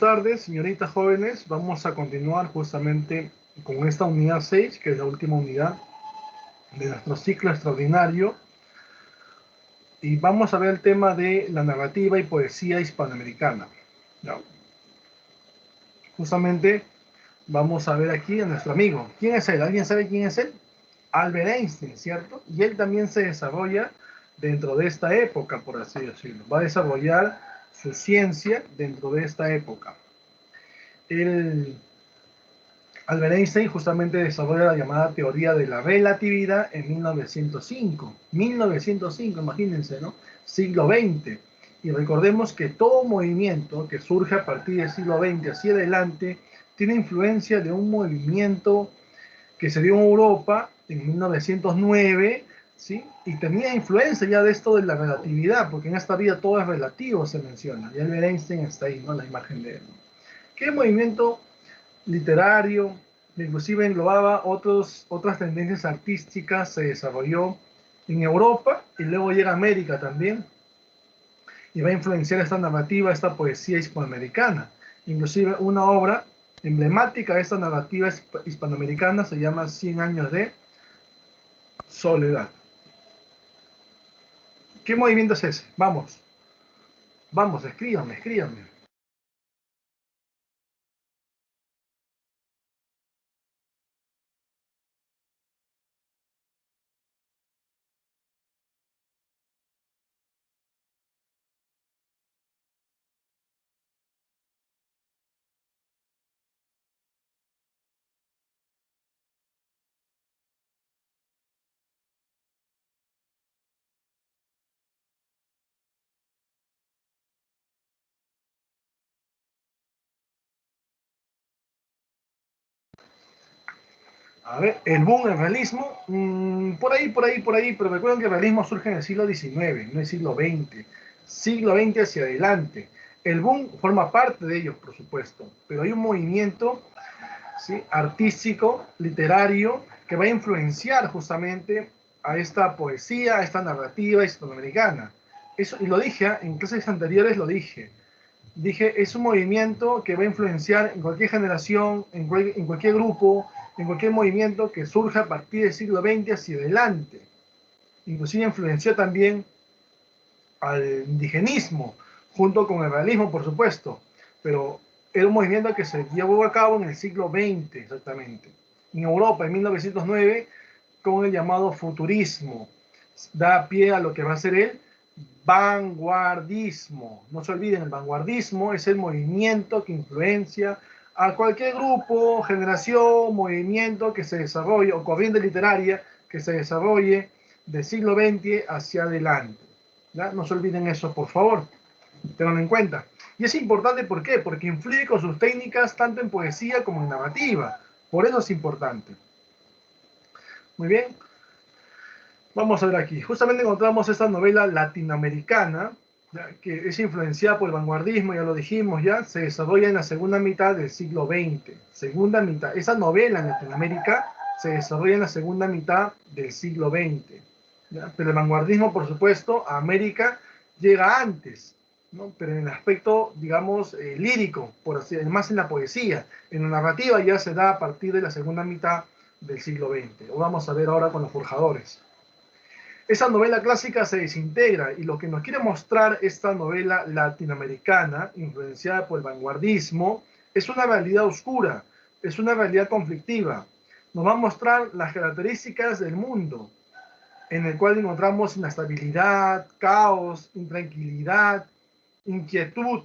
Tardes, señoritas jóvenes. Vamos a continuar justamente con esta unidad 6, que es la última unidad de nuestro ciclo extraordinario. Y vamos a ver el tema de la narrativa y poesía hispanoamericana. ¿No? Justamente vamos a ver aquí a nuestro amigo. ¿Quién es él? ¿Alguien sabe quién es él? Albert Einstein, ¿cierto? Y él también se desarrolla dentro de esta época, por así decirlo. Va a desarrollar su ciencia dentro de esta época. Albert Einstein justamente desarrolla la llamada teoría de la relatividad en 1905. 1905, imagínense, ¿no? Siglo XX. Y recordemos que todo movimiento que surge a partir del siglo XX hacia adelante tiene influencia de un movimiento que se dio en Europa en 1909, ¿sí? Y tenía influencia ya de esto de la relatividad, porque en esta vida todo es relativo, se menciona. Y Albert Einstein está ahí, ¿no? La imagen de él. ¿Qué movimiento literario, inclusive englobaba otras tendencias artísticas, se desarrolló en Europa y luego llega a América también y va a influenciar esta narrativa, esta poesía hispanoamericana? Inclusive una obra emblemática de esta narrativa hispanoamericana se llama 100 años de soledad. ¿Qué movimiento es ese? Vamos, vamos, escríbanme, escríbanme. A ver, el boom, el realismo, por ahí, pero recuerden que el realismo surge en el siglo XIX, no el siglo XX. Siglo XX hacia adelante. El boom forma parte de ellos, por supuesto, pero hay un movimiento, ¿sí?, artístico, literario, que va a influenciar justamente a esta poesía, a esta narrativa hispanoamericana. Eso, y lo dije, en clases anteriores lo dije. Dije, es un movimiento que va a influenciar en cualquier generación, en cualquier grupo, en cualquier movimiento que surja a partir del siglo XX hacia adelante. Inclusive influenció también al indigenismo, junto con el realismo, por supuesto, pero era un movimiento que se llevó a cabo en el siglo XX, exactamente. En Europa, en 1909, con el llamado futurismo, da pie a lo que va a ser el vanguardismo. No se olviden, el vanguardismo es el movimiento que influencia a cualquier grupo, generación, movimiento que se desarrolle, o corriente literaria que se desarrolle del siglo XX hacia adelante. ¿Ya? No se olviden eso, por favor. Tenganlo en cuenta. Y es importante, ¿por qué? Porque influye con sus técnicas tanto en poesía como en narrativa. Por eso es importante. Muy bien. Vamos a ver aquí. Justamente encontramos esta novela latinoamericana, ¿ya?, que es influenciada por el vanguardismo, ya lo dijimos, ya se desarrolla en la segunda mitad del siglo XX. Segunda mitad. Esa novela en Latinoamérica se desarrolla en la segunda mitad del siglo XX. ¿Ya? Pero el vanguardismo, por supuesto, a América llega antes, ¿no? Pero en el aspecto, digamos, lírico, por así, más en la poesía. En la narrativa ya se da a partir de la segunda mitad del siglo XX. Lo vamos a ver ahora con los forjadores. Esa novela clásica se desintegra y lo que nos quiere mostrar esta novela latinoamericana, influenciada por el vanguardismo, es una realidad oscura, es una realidad conflictiva. Nos va a mostrar las características del mundo, en el cual encontramos inestabilidad, caos, intranquilidad, inquietud.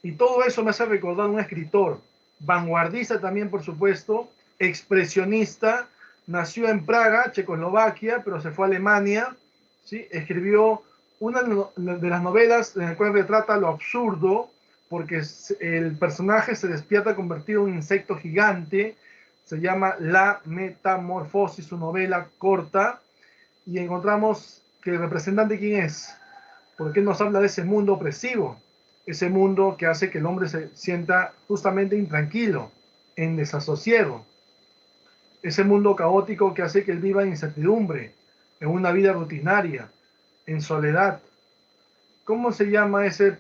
Y todo eso me hace recordar a un escritor, vanguardista también, por supuesto, expresionista, nació en Praga, Checoslovaquia, pero se fue a Alemania, ¿sí? Escribió una de las novelas en la cual retrata lo absurdo, porque el personaje se despierta convertido en un insecto gigante, se llama La Metamorfosis, su novela corta, y encontramos que el representante, ¿quién es? Porque nos habla de ese mundo opresivo, ese mundo que hace que el hombre se sienta justamente intranquilo, en desasosiego, ese mundo caótico que hace que él viva en incertidumbre, en una vida rutinaria, en soledad. ¿Cómo se llama ese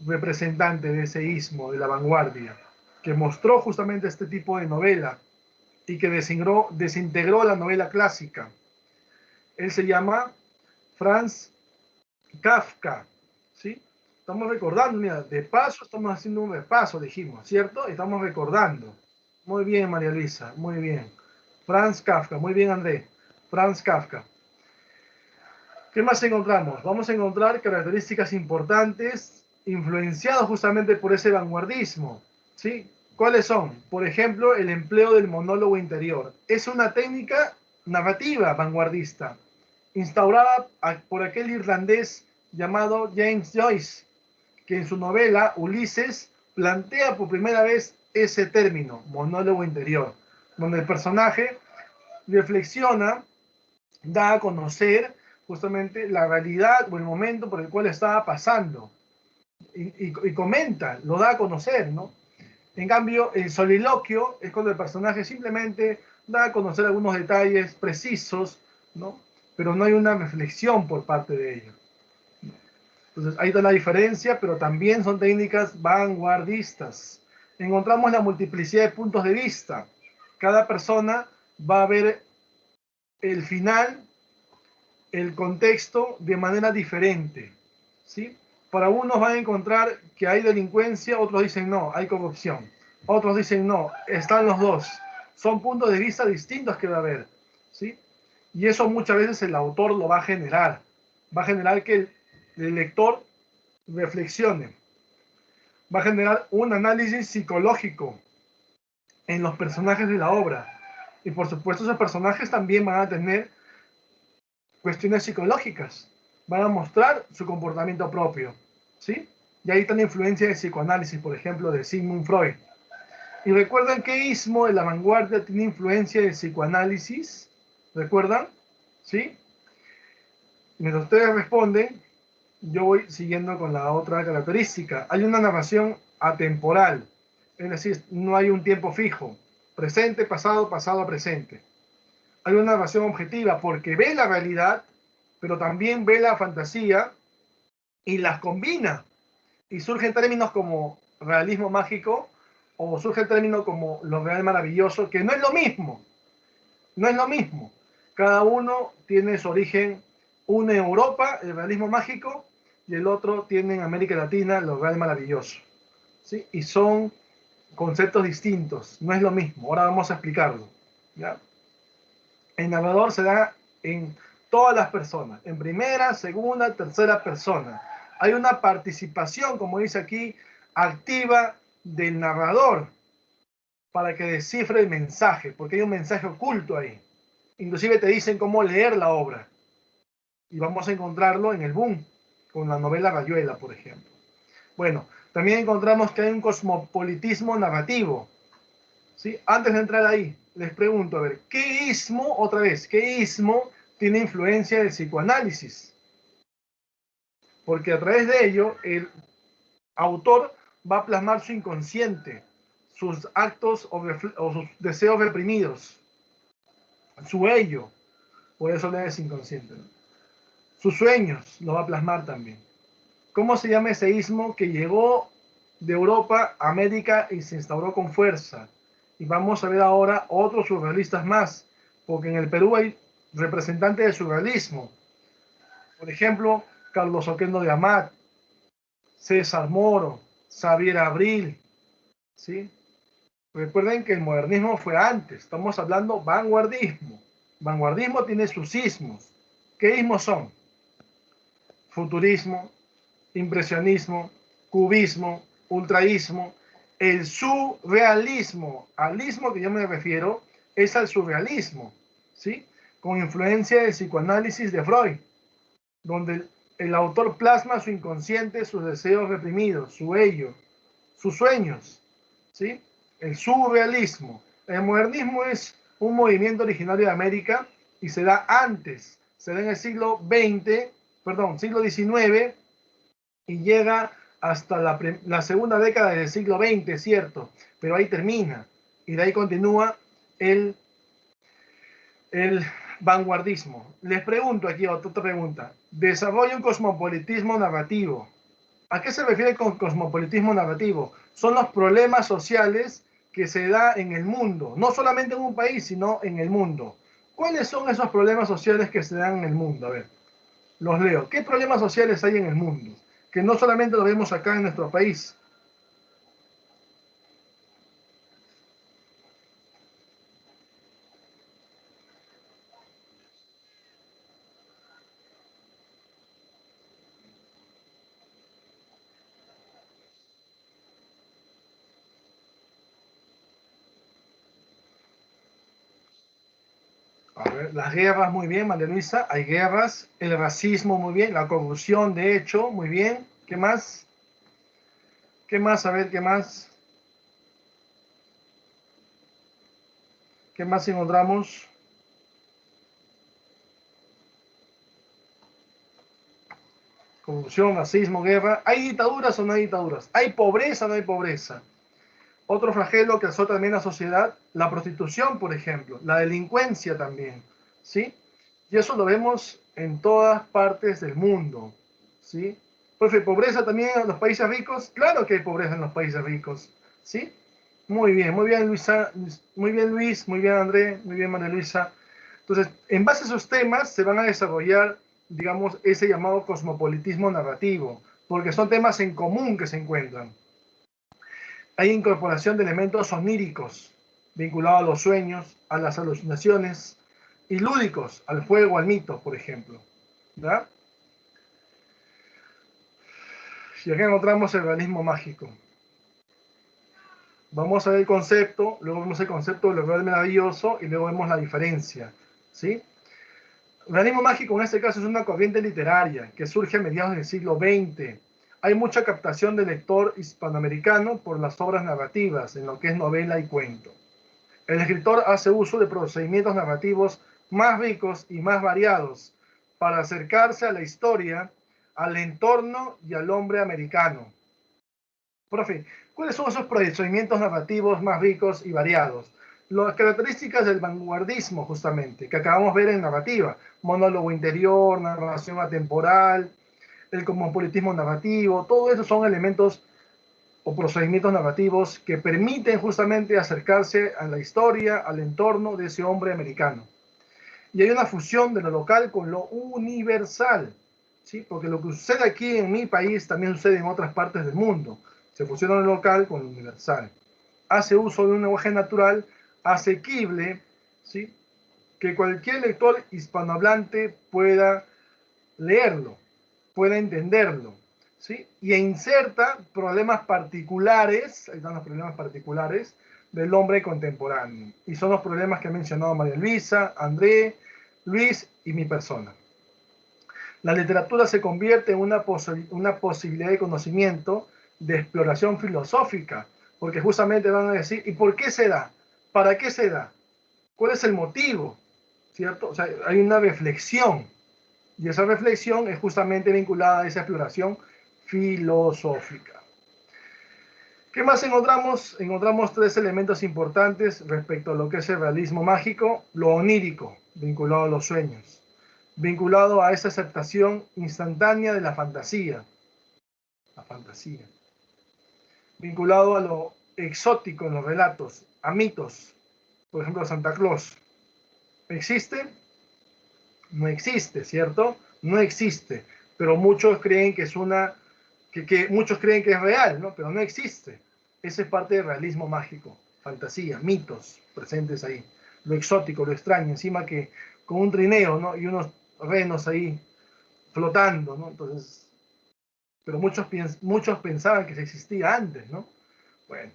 representante de ese ismo, de la vanguardia, que mostró justamente este tipo de novela y que desintegró la novela clásica. Él se llama Franz Kafka, ¿sí? Estamos recordando, mira, de paso estamos haciendo un repaso, dijimos, ¿cierto? Estamos recordando. Muy bien, María Luisa, muy bien. Franz Kafka, muy bien, André. Franz Kafka. ¿Qué más encontramos? Vamos a encontrar características importantes influenciadas justamente por ese vanguardismo, ¿sí? ¿Cuáles son? Por ejemplo, el empleo del monólogo interior. Es una técnica narrativa vanguardista, instaurada por aquel irlandés llamado James Joyce, que en su novela Ulises plantea por primera vez ese término, monólogo interior, donde el personaje reflexiona, da a conocer justamente la realidad o el momento por el cual estaba pasando y comenta, lo da a conocer, ¿no? En cambio, el soliloquio es cuando el personaje simplemente da a conocer algunos detalles precisos, ¿no? Pero no hay una reflexión por parte de ellos. Entonces, ahí está la diferencia, pero también son técnicas vanguardistas. Encontramos la multiplicidad de puntos de vista. Cada persona va a ver el final, el contexto de manera diferente, ¿sí? Para unos van a encontrar que hay delincuencia, otros dicen no, hay corrupción. Otros dicen no, están los dos. Son puntos de vista distintos que va a haber, ¿sí? Y eso muchas veces el autor lo va a generar. Va a generar que el lector reflexione. Va a generar un análisis psicológico en los personajes de la obra. Y por supuesto esos personajes también van a tener cuestiones psicológicas, van a mostrar su comportamiento propio, ¿sí? Y ahí está la influencia del psicoanálisis, por ejemplo, de Sigmund Freud. Y recuerdan que ismo de la vanguardia tiene influencia del psicoanálisis, ¿recuerdan? ¿Sí? Mientras ustedes responden, yo voy siguiendo con la otra característica. Hay una narración atemporal, es decir, no hay un tiempo fijo, presente, pasado, pasado, presente. Hay una narración objetiva porque ve la realidad, pero también ve la fantasía y las combina. Y surgen términos como realismo mágico o surge el término como lo real maravilloso, que no es lo mismo, no es lo mismo. Cada uno tiene su origen, uno en Europa, el realismo mágico, y el otro tiene en América Latina, lo real maravilloso. ¿Sí? Y son conceptos distintos, no es lo mismo. Ahora vamos a explicarlo. ¿Ya? El narrador se da en todas las personas, en primera, segunda, tercera persona. Hay una participación, como dice aquí, activa del narrador para que descifre el mensaje, porque hay un mensaje oculto ahí. Inclusive te dicen cómo leer la obra. Y vamos a encontrarlo en el boom, con la novela Rayuela, por ejemplo. Bueno, también encontramos que hay un cosmopolitismo narrativo. ¿Sí? Antes de entrar ahí, les pregunto, a ver, ¿qué ismo, otra vez, qué ismo tiene influencia del psicoanálisis? Porque a través de ello, el autor va a plasmar su inconsciente, sus actos o sus deseos reprimidos, su ello, por eso le es inconsciente, ¿no? Sus sueños lo va a plasmar también. ¿Cómo se llama ese ismo que llegó de Europa a América y se instauró con fuerza? Y vamos a ver ahora otros surrealistas más, porque en el Perú hay representantes del surrealismo. Por ejemplo, Carlos Oquendo de Amat, César Moro, Xavier Abril, ¿sí? Recuerden que el modernismo fue antes, estamos hablando vanguardismo. Vanguardismo tiene sus ismos. ¿Qué ismos son? Futurismo, impresionismo, cubismo, ultraísmo, el surrealismo. Al ismo que yo me refiero es al surrealismo, ¿sí? Con influencia del psicoanálisis de Freud, donde el autor plasma su inconsciente, sus deseos reprimidos, su ello, sus sueños, ¿sí? El surrealismo. El modernismo es un movimiento originario de América y se da antes, se da en el siglo XX, perdón, siglo XIX, y llega hasta la segunda década del siglo XX, cierto, pero ahí termina y de ahí continúa el vanguardismo. Les pregunto aquí otra pregunta. Desarrolla un cosmopolitismo narrativo. ¿A qué se refiere con cosmopolitismo narrativo? Son los problemas sociales que se da en el mundo, no solamente en un país, sino en el mundo. ¿Cuáles son esos problemas sociales que se dan en el mundo? A ver, los leo. ¿Qué problemas sociales hay en el mundo? Que no solamente lo vemos acá en nuestro país. A ver, las guerras, muy bien, María Luisa, hay guerras, el racismo, muy bien, la corrupción, de hecho, muy bien. ¿Qué más? ¿Qué más? A ver, ¿qué más? ¿Qué más encontramos? Corrupción, racismo, guerra. ¿Hay dictaduras o no hay dictaduras? ¿Hay pobreza o no hay pobreza? Otro flagelo que azota también la sociedad, la prostitución, por ejemplo, la delincuencia también, ¿sí? Y eso lo vemos en todas partes del mundo, ¿sí? Profe, ¿pobreza también en los países ricos? Claro que hay pobreza en los países ricos, ¿sí? Muy bien, Luisa, muy bien, Luis, muy bien, André, muy bien, María Luisa. Entonces, en base a esos temas se van a desarrollar, digamos, ese llamado cosmopolitismo narrativo, porque son temas en común que se encuentran. Hay incorporación de elementos oníricos vinculados a los sueños, a las alucinaciones, y lúdicos, al juego, al mito, por ejemplo. ¿Verdad? Y acá encontramos el realismo mágico. Vamos a ver el concepto, luego vemos el concepto del real maravilloso y luego vemos la diferencia. ¿Sí? El realismo mágico en este caso es una corriente literaria que surge a mediados del siglo XX. Hay mucha captación del lector hispanoamericano por las obras narrativas, en lo que es novela y cuento. El escritor hace uso de procedimientos narrativos más ricos y más variados para acercarse a la historia, al entorno y al hombre americano. Profe, ¿cuáles son esos procedimientos narrativos más ricos y variados? Las características del vanguardismo, justamente, que acabamos de ver en narrativa. Monólogo interior, narración atemporal, el cosmopolitismo narrativo, todo eso son elementos o procedimientos narrativos que permiten justamente acercarse a la historia, al entorno de ese hombre americano. Y hay una fusión de lo local con lo universal, ¿sí? Porque lo que sucede aquí en mi país también sucede en otras partes del mundo. Se fusiona lo local con lo universal. Hace uso de un lenguaje natural, asequible, ¿sí? Que cualquier lector hispanohablante pueda leerlo, pueda entenderlo, ¿sí? Y inserta problemas particulares, ahí están los problemas particulares del hombre contemporáneo. Y son los problemas que ha mencionado María Luisa, André, Luis y mi persona. La literatura se convierte en una posibilidad de conocimiento, de exploración filosófica, porque justamente van a decir, ¿y por qué se da? ¿Para qué se da? ¿Cuál es el motivo? ¿Cierto? O sea, hay una reflexión. Y esa reflexión es justamente vinculada a esa exploración filosófica. ¿Qué más encontramos? Encontramos tres elementos importantes respecto a lo que es el realismo mágico: lo onírico, vinculado a los sueños, vinculado a esa aceptación instantánea de la fantasía, vinculado a lo exótico en los relatos, a mitos, por ejemplo, Santa Claus. ¿Existe? No existe, ¿cierto? No existe, pero muchos creen que es muchos creen que es real, ¿no? Pero no existe. Esa es parte del realismo mágico, fantasía, mitos presentes ahí, lo exótico, lo extraño, encima que con un trineo, ¿no? Y unos renos ahí flotando, ¿no? Entonces, pero muchos pensaban que se existía antes, ¿no? Bueno,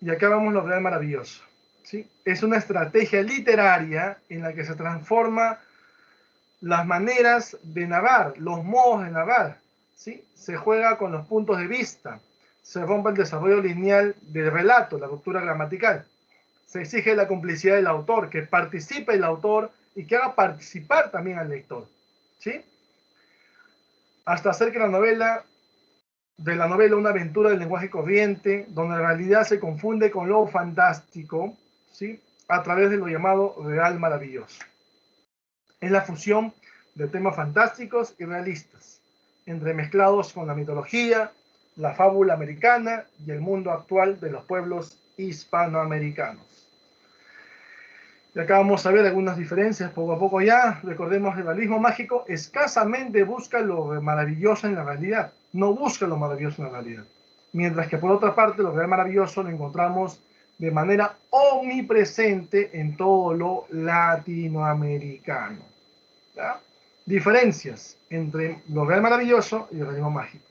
y acá vamos lo real maravilloso, ¿sí? Es una estrategia literaria en la que se transforma las maneras de narrar, los modos de narrar, ¿sí? Se juega con los puntos de vista, se rompe el desarrollo lineal del relato, la ruptura gramatical, se exige la complicidad del autor, que participe el autor y que haga participar también al lector, ¿sí? Hasta hacer que de la novela una aventura del lenguaje corriente, donde la realidad se confunde con lo fantástico, ¿sí? A través de lo llamado real maravilloso. Es la fusión de temas fantásticos y realistas, entremezclados con la mitología, la fábula americana y el mundo actual de los pueblos hispanoamericanos. Y acá vamos a ver algunas diferencias poco a poco ya. Recordemos que el realismo mágico escasamente busca lo maravilloso en la realidad, no busca lo maravilloso en la realidad. Mientras que por otra parte, lo real maravilloso lo encontramos de manera omnipresente en todo lo latinoamericano. ¿Ya? Diferencias entre lo real maravilloso y el realismo mágico.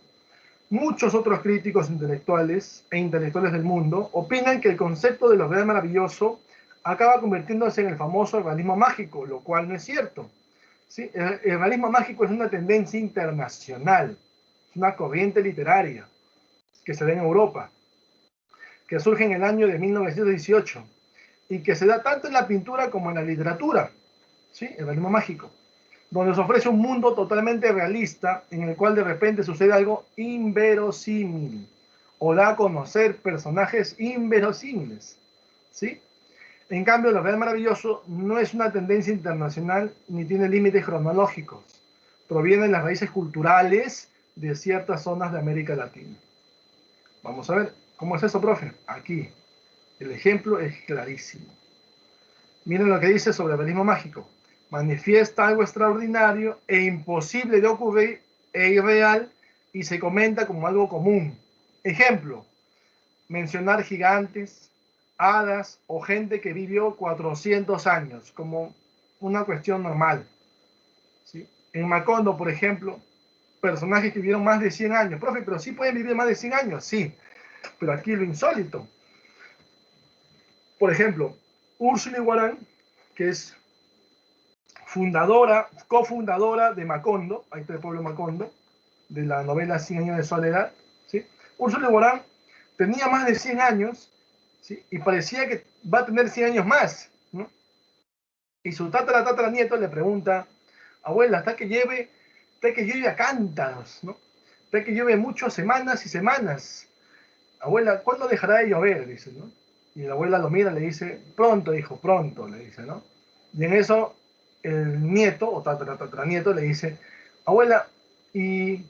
Muchos otros críticos intelectuales e intelectuales del mundo opinan que el concepto de lo real maravilloso acaba convirtiéndose en el famoso realismo mágico, lo cual no es cierto. ¿Sí? El realismo mágico es una tendencia internacional, es una corriente literaria que se da en Europa, que surge en el año de 1918 y que se da tanto en la pintura como en la literatura, ¿sí? El realismo mágico, donde se ofrece un mundo totalmente realista en el cual de repente sucede algo inverosímil o da a conocer personajes inverosímiles, ¿sí? En cambio, lo real maravilloso no es una tendencia internacional ni tiene límites cronológicos. Proviene de las raíces culturales de ciertas zonas de América Latina. Vamos a ver, ¿cómo es eso, profe? Aquí, el ejemplo es clarísimo. Miren lo que dice sobre el realismo mágico. Manifiesta algo extraordinario e imposible de ocurrir e irreal y se comenta como algo común. Ejemplo, mencionar gigantes, hadas o gente que vivió 400 años como una cuestión normal. ¿Sí? En Macondo, por ejemplo, personajes que vivieron más de 100 años. Profe, pero sí pueden vivir más de 100 años, sí. Pero aquí lo insólito. Por ejemplo, Úrsula Iguarán, que es fundadora, cofundadora de Macondo, ahí está el pueblo Macondo, de la novela 100 años de soledad, ¿sí? Úrsula Iguarán tenía más de 100 años, ¿sí? Y parecía que va a tener 100 años más, ¿no? Y su tataranieto le pregunta, abuela, hasta que llueve a cántaros, ¿no? Hasta que llueve muchas semanas y semanas. Abuela, ¿cuándo dejará de llover? Dice, ¿no? Y la abuela lo mira y le dice, pronto, hijo, pronto, le dice, ¿no? Y en eso el nieto, o tataranieto, le dice, abuela, y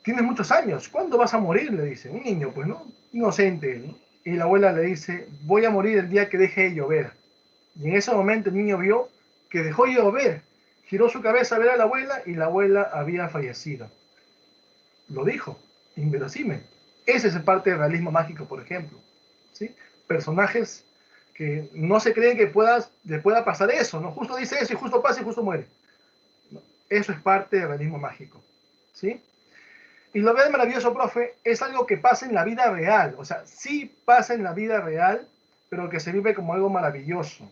tienes muchos años, ¿cuándo vas a morir? Le dice, un niño, pues, ¿no? Inocente, ¿no? Y la abuela le dice, voy a morir el día que deje de llover. Y en ese momento el niño vio que dejó de llover, giró su cabeza a ver a la abuela y la abuela había fallecido. Lo dijo, inverosímil. Ese es parte del realismo mágico, por ejemplo. ¿Sí? Personajes que no se creen que le pueda pasar eso, ¿no? Justo dice eso y justo pasa y justo muere. ¿No? Eso es parte del realismo mágico. ¿Sí? Y lo real maravilloso, profe, es algo que pasa en la vida real. O sea, sí pasa en la vida real, pero que se vive como algo maravilloso.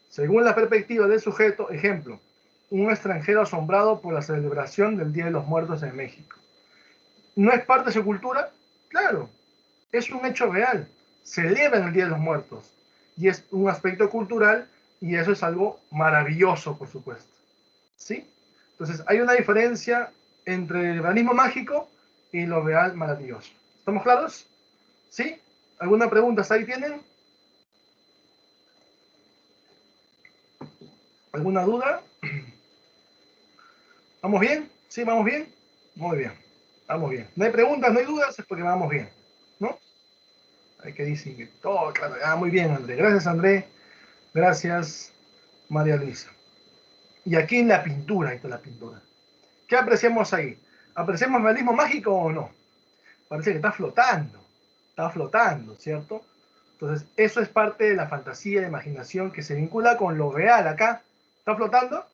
Según la perspectiva del sujeto, ejemplo, un extranjero asombrado por la celebración del Día de los Muertos en México. ¿No es parte de su cultura? Claro, es un hecho real. Celebran el Día de los Muertos. Y es un aspecto cultural y eso es algo maravilloso, por supuesto. ¿Sí? Entonces, hay una diferencia entre el realismo mágico y lo real maravilloso. ¿Estamos claros? ¿Sí? ¿Alguna pregunta ahí tienen? ¿Alguna duda? ¿Vamos bien? ¿Sí? ¿Vamos bien? Muy bien. Vamos bien. No hay preguntas, no hay dudas, es porque vamos bien. ¿No? Hay que decir que todo, claro. Ah, muy bien, André. Gracias, André. Gracias, María Luisa. Y aquí en la pintura, ahí está la pintura. ¿Qué apreciamos ahí? ¿Apreciamos realismo mágico o no? Parece que está flotando, ¿cierto? Entonces, eso es parte de la fantasía, de imaginación que se vincula con lo real. Acá, ¿está flotando?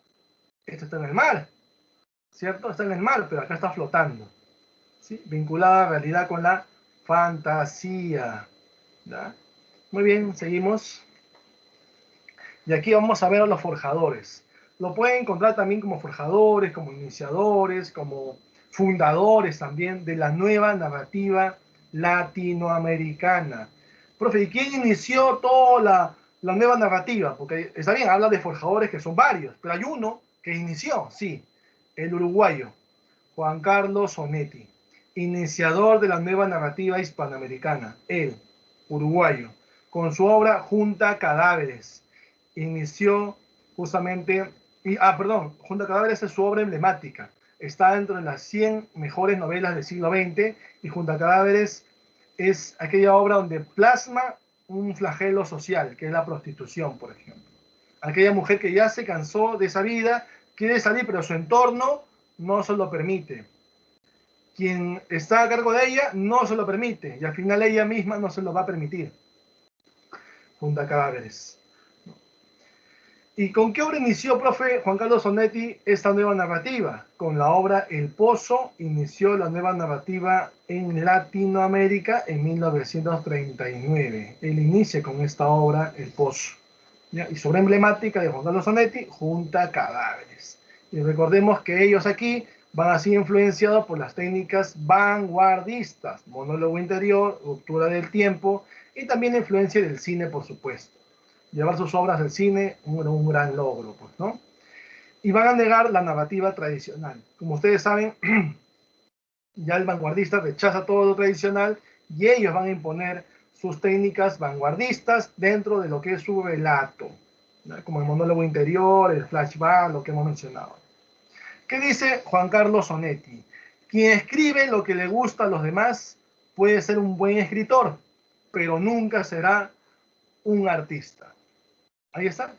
Esto está en el mar, ¿cierto? Está en el mar, pero acá está flotando, ¿sí? Vinculada a realidad con la fantasía, ¿ya? Muy bien, seguimos. Y aquí vamos a ver a los forjadores. Lo pueden encontrar también como forjadores, como iniciadores, como fundadores también de la nueva narrativa latinoamericana. Profe, ¿y quién inició toda la nueva narrativa? Porque está bien, habla de forjadores que son varios, pero hay uno que inició, sí, el uruguayo, Juan Carlos Onetti, iniciador de la nueva narrativa hispanoamericana, él, uruguayo, con su obra Junta Cadáveres inició justamente, Junta Cadáveres es su obra emblemática, está dentro de las 100 mejores novelas del siglo XX, y Junto a Cadáveres es aquella obra donde plasma un flagelo social, que es la prostitución, por ejemplo. Aquella mujer que ya se cansó de esa vida, quiere salir, pero su entorno no se lo permite. Quien está a cargo de ella no se lo permite, y al final ella misma no se lo va a permitir. Junto a Cadáveres. ¿Y con qué obra inició, profe Juan Carlos Onetti, esta nueva narrativa? Con la obra El Pozo inició la nueva narrativa en Latinoamérica en 1939. Él inicia con esta obra El Pozo. ¿Ya? Y su obra emblemática de Juan Carlos Onetti, Junto a Cadáveres. Y recordemos que ellos aquí van así influenciados por las técnicas vanguardistas, monólogo interior, ruptura del tiempo y también la influencia del cine, por supuesto. Llevar sus obras al cine, un gran logro, pues, ¿no? Y van a negar la narrativa tradicional. Como ustedes saben, ya el vanguardista rechaza todo lo tradicional y ellos van a imponer sus técnicas vanguardistas dentro de lo que es su relato, ¿no? Como el monólogo interior, el flashback, lo que hemos mencionado. ¿Qué dice Juan Carlos Onetti? Quien escribe lo que le gusta a los demás puede ser un buen escritor, pero nunca será un artista. Ahí está.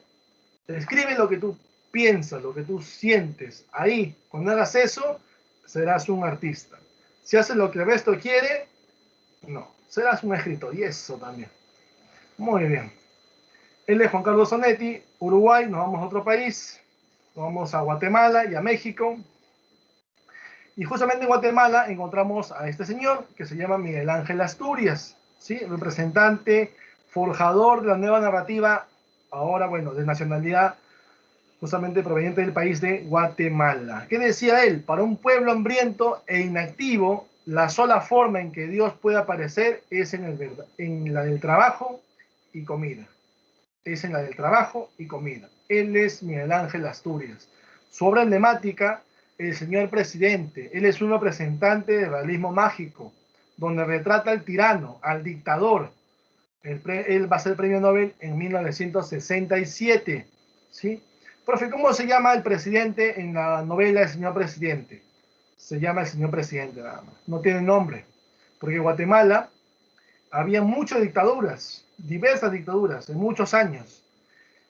Escribe lo que tú piensas, lo que tú sientes. Ahí, cuando hagas eso, serás un artista. Si haces lo que el resto quiere, no. Serás un escritor. Y eso también. Muy bien. Él es Juan Carlos Onetti, Uruguay. Nos vamos a otro país. Nos vamos a Guatemala y a México. Y justamente en Guatemala encontramos a este señor que se llama Miguel Ángel Asturias, ¿sí? Representante, forjador de la nueva narrativa, ahora, bueno, de nacionalidad justamente proveniente del país de Guatemala. ¿Qué decía él? Para un pueblo hambriento e inactivo, la sola forma en que Dios puede aparecer es en la del trabajo y comida. Es en la del trabajo y comida. Él es Miguel Ángel Asturias. Su obra emblemática, El Señor Presidente. Él es un representante del realismo mágico, donde retrata al tirano, al dictador. Él va a ser premio Nobel en 1967. ¿Sí? Profe, ¿cómo se llama el presidente en la novela El Señor Presidente? Se llama El Señor Presidente nada más. No tiene nombre. Porque en Guatemala había muchas dictaduras, diversas dictaduras, en muchos años.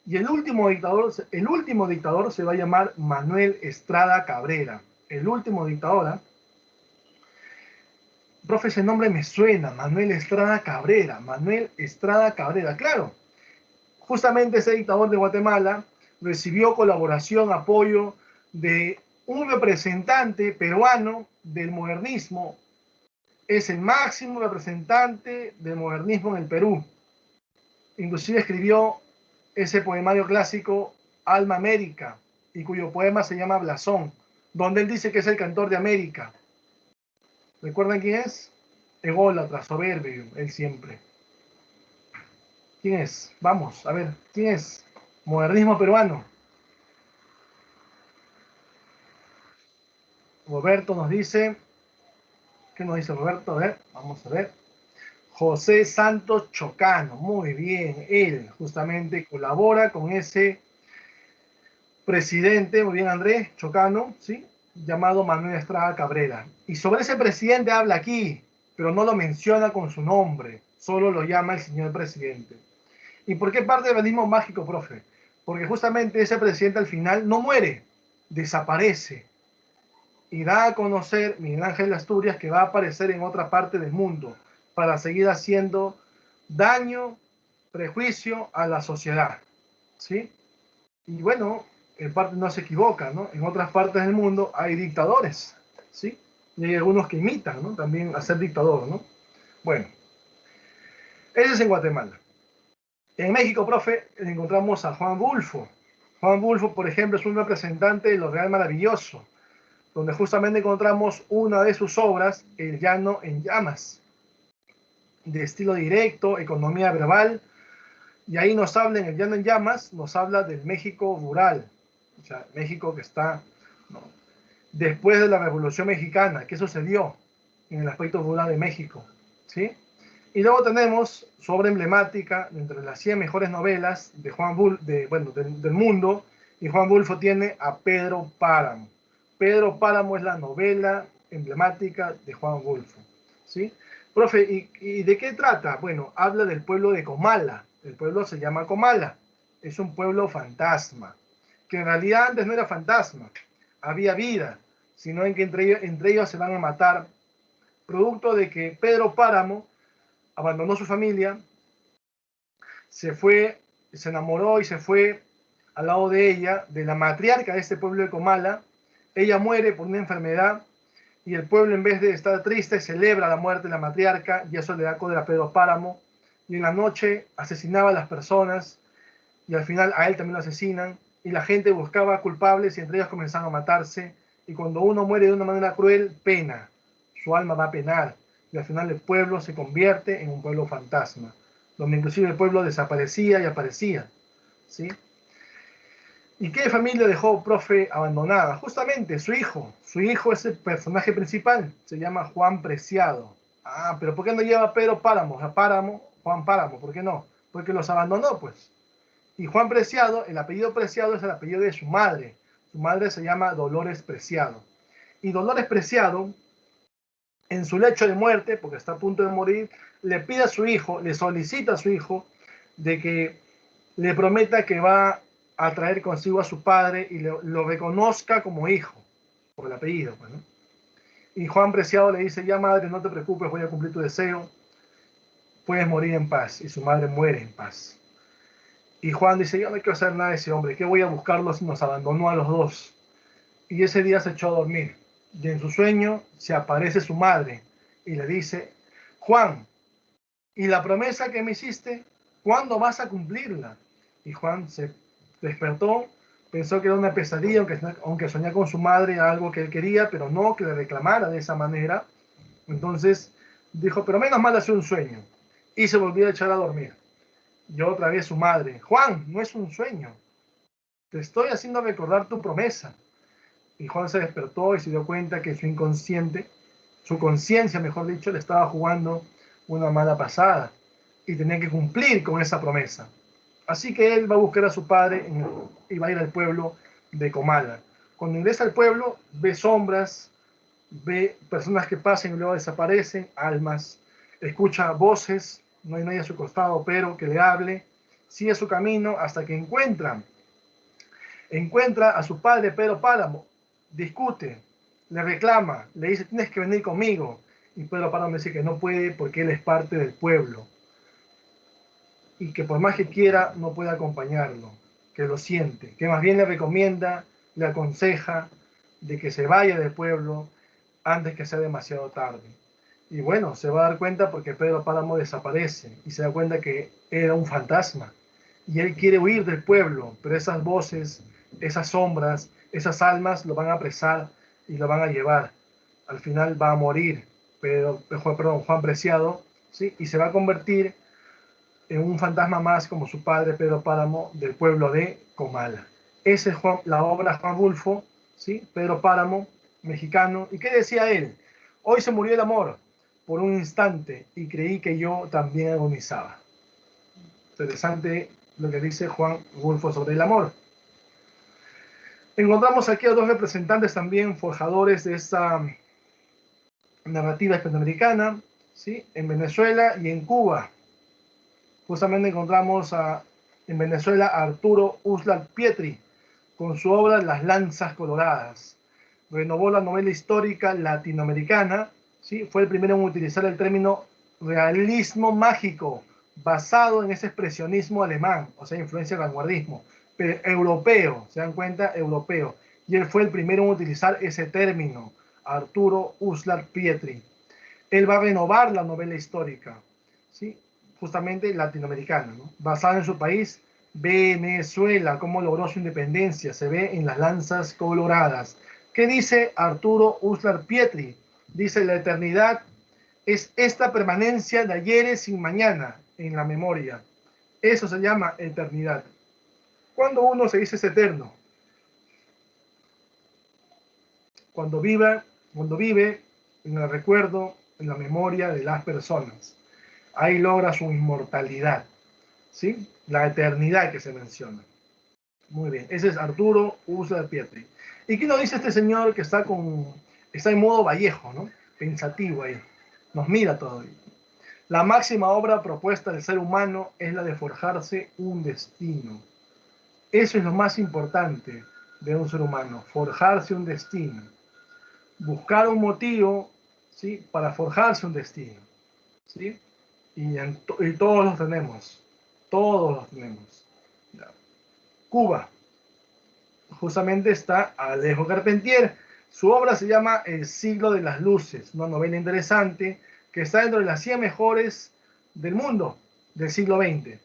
Y el último dictador se va a llamar Manuel Estrada Cabrera. El último dictador, ¿eh? Profe, ese nombre me suena, Manuel Estrada Cabrera, Manuel Estrada Cabrera, claro. Justamente ese dictador de Guatemala recibió colaboración, apoyo de un representante peruano del modernismo. Es el máximo representante del modernismo en el Perú. Inclusive escribió ese poemario clásico Alma América, y cuyo poema se llama Blasón, donde él dice que es el cantor de América. ¿Recuerdan quién es? Ególatra, soberbio, él siempre. ¿Quién es? Vamos, a ver, ¿quién es? Modernismo peruano. Roberto nos dice, ¿qué nos dice Roberto? A ver, vamos a ver. José Santos Chocano, muy bien, él justamente colabora con ese presidente, muy bien Andrés Chocano, ¿sí? Llamado Manuel Estrada Cabrera. Y sobre ese presidente habla aquí, pero no lo menciona con su nombre, solo lo llama el señor presidente. ¿Y por qué parte del realismo mágico, profe? Porque justamente ese presidente al final no muere, desaparece. Y da a conocer Miguel Ángel Asturias que va a aparecer en otra parte del mundo para seguir haciendo daño, prejuicio a la sociedad. ¿Sí? Y bueno, en parte no se equivoca, ¿no? En otras partes del mundo hay dictadores, ¿sí? Y hay algunos que imitan, ¿no? También a ser dictador, ¿no? Bueno, ese es en Guatemala. En México, profe, encontramos a Juan Bulfo. Juan Bulfo, por ejemplo, es un representante de lo Real Maravilloso, donde justamente encontramos una de sus obras, El Llano en Llamas, de estilo directo, economía verbal, y ahí nos habla, en El Llano en Llamas, nos habla del México rural, o sea, México que está, ¿no?, después de la Revolución Mexicana. ¿Qué sucedió en el aspecto rural de México? ¿Sí? Y luego tenemos su obra emblemática, entre las 100 mejores novelas de del mundo, y Juan Bulfo tiene a Pedro Páramo. Pedro Páramo es la novela emblemática de Juan Rulfo, ¿sí? Profe, ¿y de qué trata? Bueno, habla del pueblo de Comala. El pueblo se llama Comala. Es un pueblo fantasma, que en realidad antes no era fantasma, había vida, sino en que entre ellos se van a matar, producto de que Pedro Páramo abandonó su familia, se fue, se enamoró y se fue al lado de ella, de la matriarca de este pueblo de Comala. Ella muere por una enfermedad y el pueblo, en vez de estar triste, celebra la muerte de la matriarca, y eso le da cólera a Pedro Páramo, y en la noche asesinaba a las personas y al final a él también lo asesinan, y la gente buscaba culpables y entre ellos comenzaron a matarse, y cuando uno muere de una manera cruel, pena, su alma va a penar, y al final el pueblo se convierte en un pueblo fantasma, donde inclusive el pueblo desaparecía y aparecía, ¿sí? ¿Y qué familia dejó profe abandonada? Justamente su hijo es el personaje principal, se llama Juan Preciado. Ah, pero ¿por qué no lleva Pedro Páramo? A Páramo, Juan Páramo, ¿por qué no? Porque los abandonó, pues. Y Juan Preciado, el apellido Preciado es el apellido de su madre. Su madre se llama Dolores Preciado. Y Dolores Preciado, en su lecho de muerte, porque está a punto de morir, le pide a su hijo, le solicita a su hijo, de que le prometa que va a traer consigo a su padre y lo reconozca como hijo, por el apellido. Pues, ¿no? Y Juan Preciado le dice, ya madre, no te preocupes, voy a cumplir tu deseo, puedes morir en paz. Y su madre muere en paz. Y Juan dice, yo no quiero hacer nada de ese hombre, ¿qué voy a buscarlo si nos abandonó a los dos? Y ese día se echó a dormir. Y en su sueño se aparece su madre y le dice, Juan, ¿y la promesa que me hiciste, cuándo vas a cumplirla? Y Juan se despertó, pensó que era una pesadilla, aunque soñaba con su madre algo que él quería, pero no que le reclamara de esa manera. Entonces dijo, pero menos mal hace un sueño. Y se volvió a echar a dormir. Y otra vez su madre, Juan, no es un sueño, te estoy haciendo recordar tu promesa. Y Juan se despertó y se dio cuenta que su inconsciente, su conciencia, mejor dicho, le estaba jugando una mala pasada y tenía que cumplir con esa promesa. Así que él va a buscar a su padre y va a ir al pueblo de Comala. Cuando ingresa al pueblo, ve sombras, ve personas que pasan y luego desaparecen, almas, escucha voces, no hay nadie a su costado, pero que le hable, sigue su camino hasta que encuentra a su padre Pedro Páramo, discute, le reclama, le dice, tienes que venir conmigo. Y Pedro Páramo dice que no puede porque él es parte del pueblo y que por más que quiera no puede acompañarlo, que lo siente, que más bien le recomienda, le aconseja de que se vaya del pueblo antes que sea demasiado tarde. Y bueno, se va a dar cuenta porque Pedro Páramo desaparece y se da cuenta que era un fantasma. Y él quiere huir del pueblo, pero esas voces, esas sombras, esas almas lo van a apresar y lo van a llevar. Al final va a morir Juan Preciado, ¿sí? Y se va a convertir en un fantasma más como su padre Pedro Páramo del pueblo de Comala. Esa es la obra Juan Rulfo, ¿sí? Pedro Páramo, mexicano. ¿Y qué decía él? Hoy se murió el amor por un instante y creí que yo también agonizaba. Interesante lo que dice Juan Rulfo sobre el amor. Encontramos aquí a dos representantes también forjadores de esta narrativa hispanoamericana, ¿sí? En Venezuela y en Cuba. Justamente encontramos en Venezuela a Arturo Uslar Pietri con su obra Las Lanzas Coloradas. Renovó la novela histórica latinoamericana, ¿sí? Fue el primero en utilizar el término realismo mágico, basado en ese expresionismo alemán, o sea, influencia del vanguardismo, pero europeo, ¿se dan cuenta? Europeo. Y él fue el primero en utilizar ese término, Arturo Uslar Pietri. Él va a renovar la novela histórica, ¿sí? Justamente latinoamericana, ¿no? Basada en su país, Venezuela, cómo logró su independencia, se ve en Las Lanzas Coloradas. ¿Qué dice Arturo Uslar Pietri? Dice, la eternidad es esta permanencia de ayeres sin mañana en la memoria. Eso se llama eternidad. Cuando uno se dice es eterno, cuando vive en el recuerdo, en la memoria de las personas. Ahí logra su inmortalidad, ¿sí? La eternidad que se menciona. Muy bien, ese es Arturo Uslar Pietri. ¿Y qué nos dice este señor que está en modo Vallejo, ¿no? Pensativo ahí? Nos mira todavía. La máxima obra propuesta del ser humano es la de forjarse un destino. Eso es lo más importante de un ser humano, forjarse un destino. Buscar un motivo, ¿sí?, para forjarse un destino, ¿sí? Y todos los tenemos, todos los tenemos. Cuba, justamente está Alejo Carpentier. Su obra se llama El siglo de las luces, una novela interesante que está dentro de las 100 mejores del mundo del siglo XX.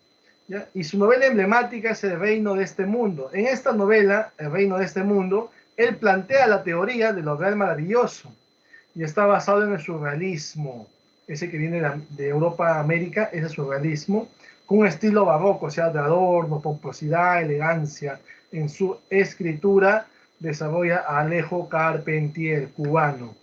¿Ya? Y su novela emblemática es El reino de este mundo. En esta novela, El reino de este mundo, él plantea la teoría de lo real maravilloso y está basado en el surrealismo, ese que viene de Europa a América, ese surrealismo, con un estilo barroco, o sea, de adorno, pomposidad, elegancia. En su escritura desarrolla a Alejo Carpentier, cubano.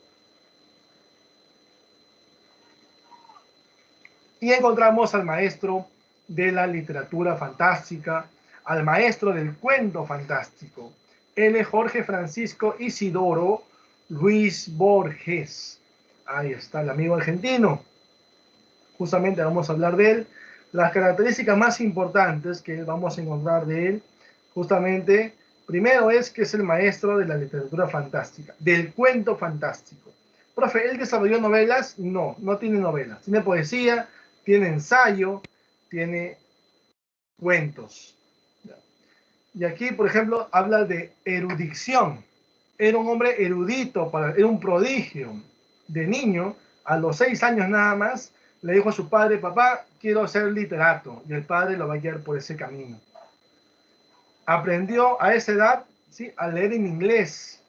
Y encontramos al maestro de la literatura fantástica, al maestro del cuento fantástico, él es Jorge Francisco Isidoro Luis Borges. Ahí está el amigo argentino. Justamente vamos a hablar de él. Las características más importantes que vamos a encontrar de él, justamente, primero es que es el maestro de la literatura fantástica, del cuento fantástico. Profe, ¿él desarrolló novelas? No, no tiene novelas. Tiene poesía, tiene ensayo, tiene cuentos. Y aquí, por ejemplo, habla de erudición. Era un hombre erudito, era un prodigio. De niño, a los 6 años nada más, le dijo a su padre: papá, quiero ser literato. Y el padre lo va a guiar por ese camino. Aprendió a esa edad, ¿sí?, a leer en inglés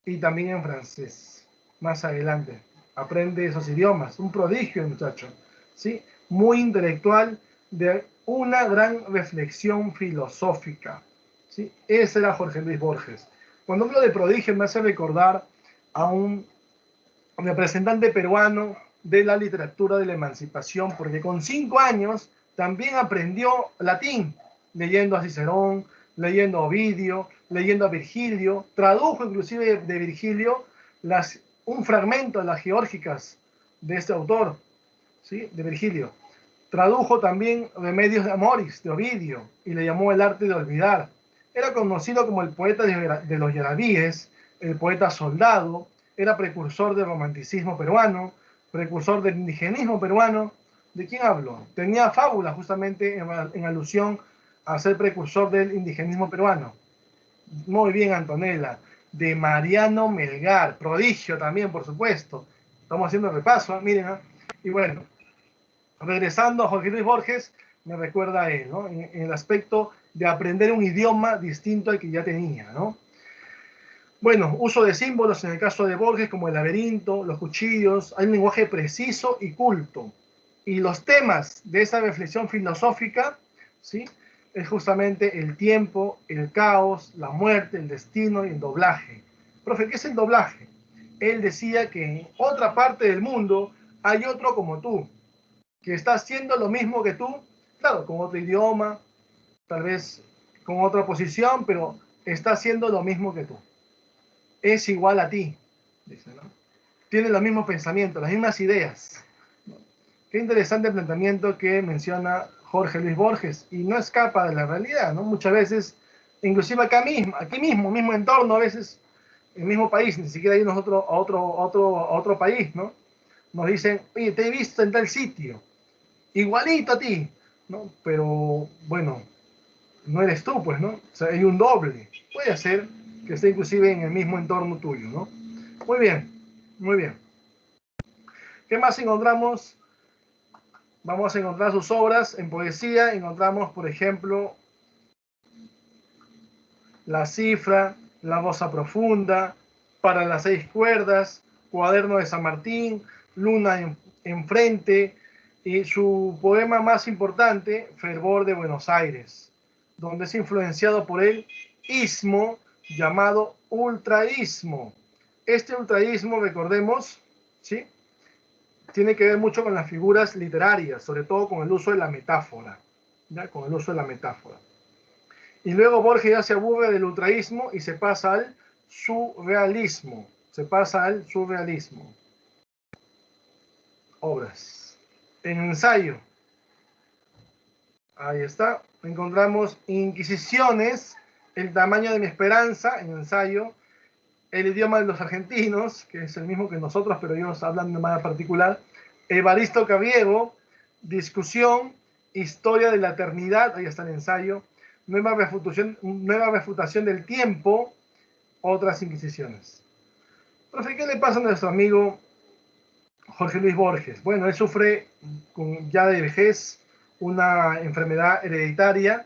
y también en francés. Más adelante aprende esos idiomas. Un prodigio el muchacho, ¿sí? Muy intelectual, de una gran reflexión filosófica, ¿sí? Ese era Jorge Luis Borges. Cuando hablo de prodigio me hace recordar a un representante peruano de la literatura de la emancipación, porque con 5 años también aprendió latín, leyendo a Cicerón, leyendo a Ovidio, leyendo a Virgilio, tradujo inclusive de Virgilio un fragmento de las Geórgicas de este autor, ¿sí?, de Virgilio. Tradujo también Remedios de Amoris, de Ovidio, y le llamó El arte de olvidar. Era conocido como el poeta de los Yaravíes, el poeta soldado, era precursor del romanticismo peruano, precursor del indigenismo peruano. ¿De quién hablo? Tenía fábulas justamente en alusión a ser precursor del indigenismo peruano. Muy bien, Antonella. De Mariano Melgar, prodigio también, por supuesto. Estamos haciendo repaso, miren. Y bueno, regresando a Jorge Luis Borges, me recuerda a él, ¿no? En el aspecto de aprender un idioma distinto al que ya tenía, ¿no? Bueno, uso de símbolos en el caso de Borges, como el laberinto, los cuchillos. Hay un lenguaje preciso y culto. Y los temas de esa reflexión filosófica, ¿sí?, es justamente el tiempo, el caos, la muerte, el destino y el doblaje. Profe, ¿qué es el doblaje? Él decía que en otra parte del mundo hay otro como tú, que está haciendo lo mismo que tú, claro, con otro idioma, tal vez con otra posición, pero está haciendo lo mismo que tú. Es igual a ti, dice, ¿no? Tiene los mismos pensamientos, las mismas ideas. Qué interesante planteamiento que menciona Jorge Luis Borges, y no escapa de la realidad, ¿no? Muchas veces, inclusive aquí mismo entorno, a veces, el mismo país, ni siquiera irnos a otro país, ¿no? Nos dicen: oye, te he visto en tal sitio, igualito a ti, ¿no? Pero, bueno, no eres tú, pues, ¿no? O sea, hay un doble. Puede ser que esté inclusive en el mismo entorno tuyo, ¿no? Muy bien, muy bien. ¿Qué más encontramos? Vamos a encontrar sus obras en poesía. Encontramos, por ejemplo, La Cifra, La Voz Profunda, Para las 6 cuerdas, Cuaderno de San Martín, Luna enfrente, y su poema más importante, Fervor de Buenos Aires, donde es influenciado por el ismo llamado ultraísmo. Este ultraísmo, recordemos, ¿sí?, tiene que ver mucho con las figuras literarias, sobre todo con el uso de la metáfora, ¿ya? Con el uso de la metáfora. Y luego Borges ya se aburre del ultraísmo y se pasa al surrealismo. Se pasa al surrealismo. Obras. En ensayo. Ahí está. Encontramos Inquisiciones, El tamaño de mi esperanza, en ensayo. El idioma de los argentinos, que es el mismo que nosotros, pero ellos hablan de manera particular. Evaristo Carriego, Discusión, Historia de la Eternidad, ahí está el ensayo. Nueva refutación del tiempo, Otras Inquisiciones. Profe, ¿qué le pasa a nuestro amigo Jorge Luis Borges? Bueno, él sufre ya de vejez una enfermedad hereditaria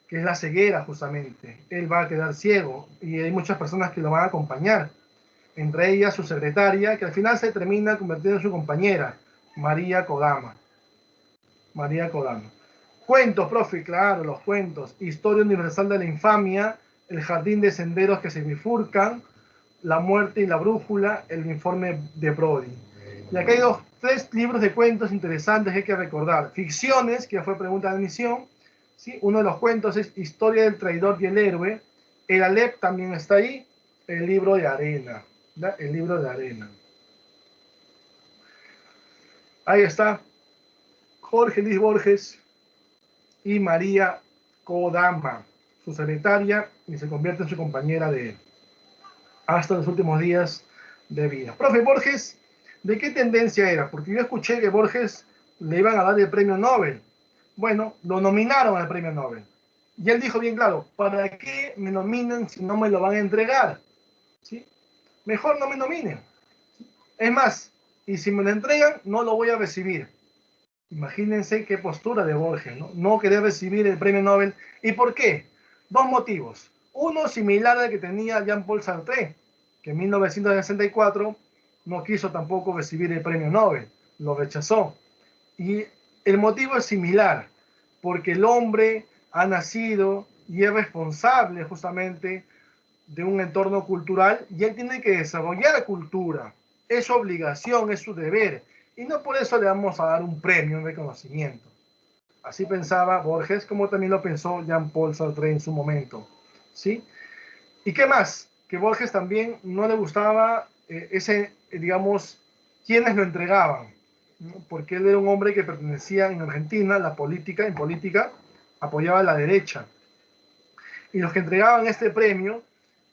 que es la ceguera, justamente. Él va a quedar ciego y hay muchas personas que lo van a acompañar, entre ellas su secretaria, que al final se termina convirtiendo en su compañera, María Kodama. María Kodama. Cuentos, profe, claro, los cuentos. Historia universal de la infamia, El jardín de senderos que se bifurcan, La muerte y la brújula, El informe de Brody. Y acá hay tres libros de cuentos interesantes que hay que recordar. Ficciones, que fue pregunta de admisión. ¿Sí? Uno de los cuentos es Historia del traidor y el héroe. El Alep también está ahí. El libro de arena. ¿Ya? El libro de arena. Ahí está. Jorge Luis Borges y María Kodama, su secretaria, y se convierte en su compañera de él hasta los últimos días de vida. Profe, Borges, ¿de qué tendencia era? Porque yo escuché que Borges le iban a dar el premio Nobel. Bueno, lo nominaron al premio Nobel. Y él dijo bien claro, ¿para qué me nominan si no me lo van a entregar? ¿Sí? Mejor no me nominen. Es más, y si me lo entregan, no lo voy a recibir. Imagínense qué postura de Borges, ¿no? No querer recibir el premio Nobel. ¿Y por qué? Dos motivos. Uno similar al que tenía Jean-Paul Sartre, que en 1964 no quiso tampoco recibir el premio Nobel, lo rechazó. Y el motivo es similar, porque el hombre ha nacido y es responsable justamente de un entorno cultural y él tiene que desarrollar cultura. Es su obligación, es su deber. Y no por eso le vamos a dar un premio, un reconocimiento. Así pensaba Borges, como también lo pensó Jean-Paul Sartre en su momento. ¿Sí? ¿Y qué más? Que Borges también no le gustaba digamos, quienes lo entregaban, ¿no? Porque él era un hombre que pertenecía en Argentina, en política, apoyaba a la derecha. Y los que entregaban este premio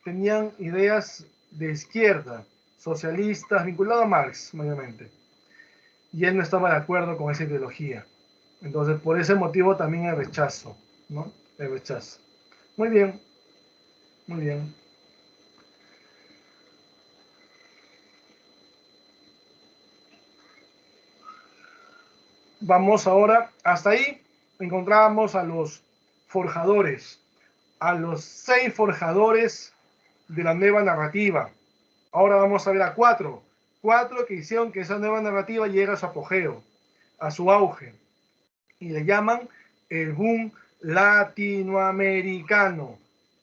tenían ideas de izquierda, socialistas, vinculados a Marx, mayormente. Y él no estaba de acuerdo con esa ideología. Entonces, por ese motivo también el rechazo, ¿no? El rechazo. Muy bien, muy bien. Vamos ahora, hasta ahí encontrábamos a los forjadores, a los 6 forjadores de la nueva narrativa. Ahora vamos a ver a 4 que hicieron que esa nueva narrativa llegue a su apogeo, a su auge, y le llaman el boom latinoamericano.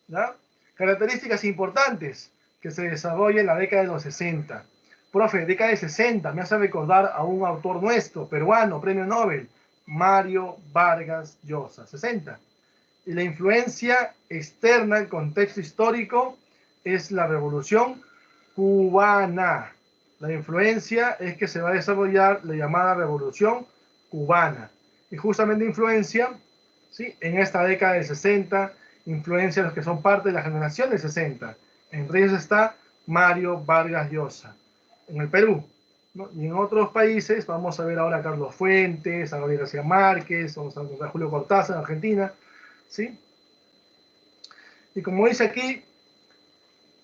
¿Ya? Características importantes que se desarrolla en la década de los 60. Profe, década de 60, me hace recordar a un autor nuestro, peruano, premio Nobel, Mario Vargas Llosa, 60. Y la influencia externa, el contexto histórico, es la revolución cubana. La influencia es que se va a desarrollar la llamada revolución cubana. Y justamente influencia, ¿sí? En esta década de 60, influencia a los que son parte de la generación de 60. Entre ellos está Mario Vargas Llosa, en el Perú, ¿no? Y en otros países vamos a ver ahora a Carlos Fuentes, a Gabriel García Márquez, vamos a encontrar a Julio Cortázar en Argentina, ¿sí? Y como dice aquí,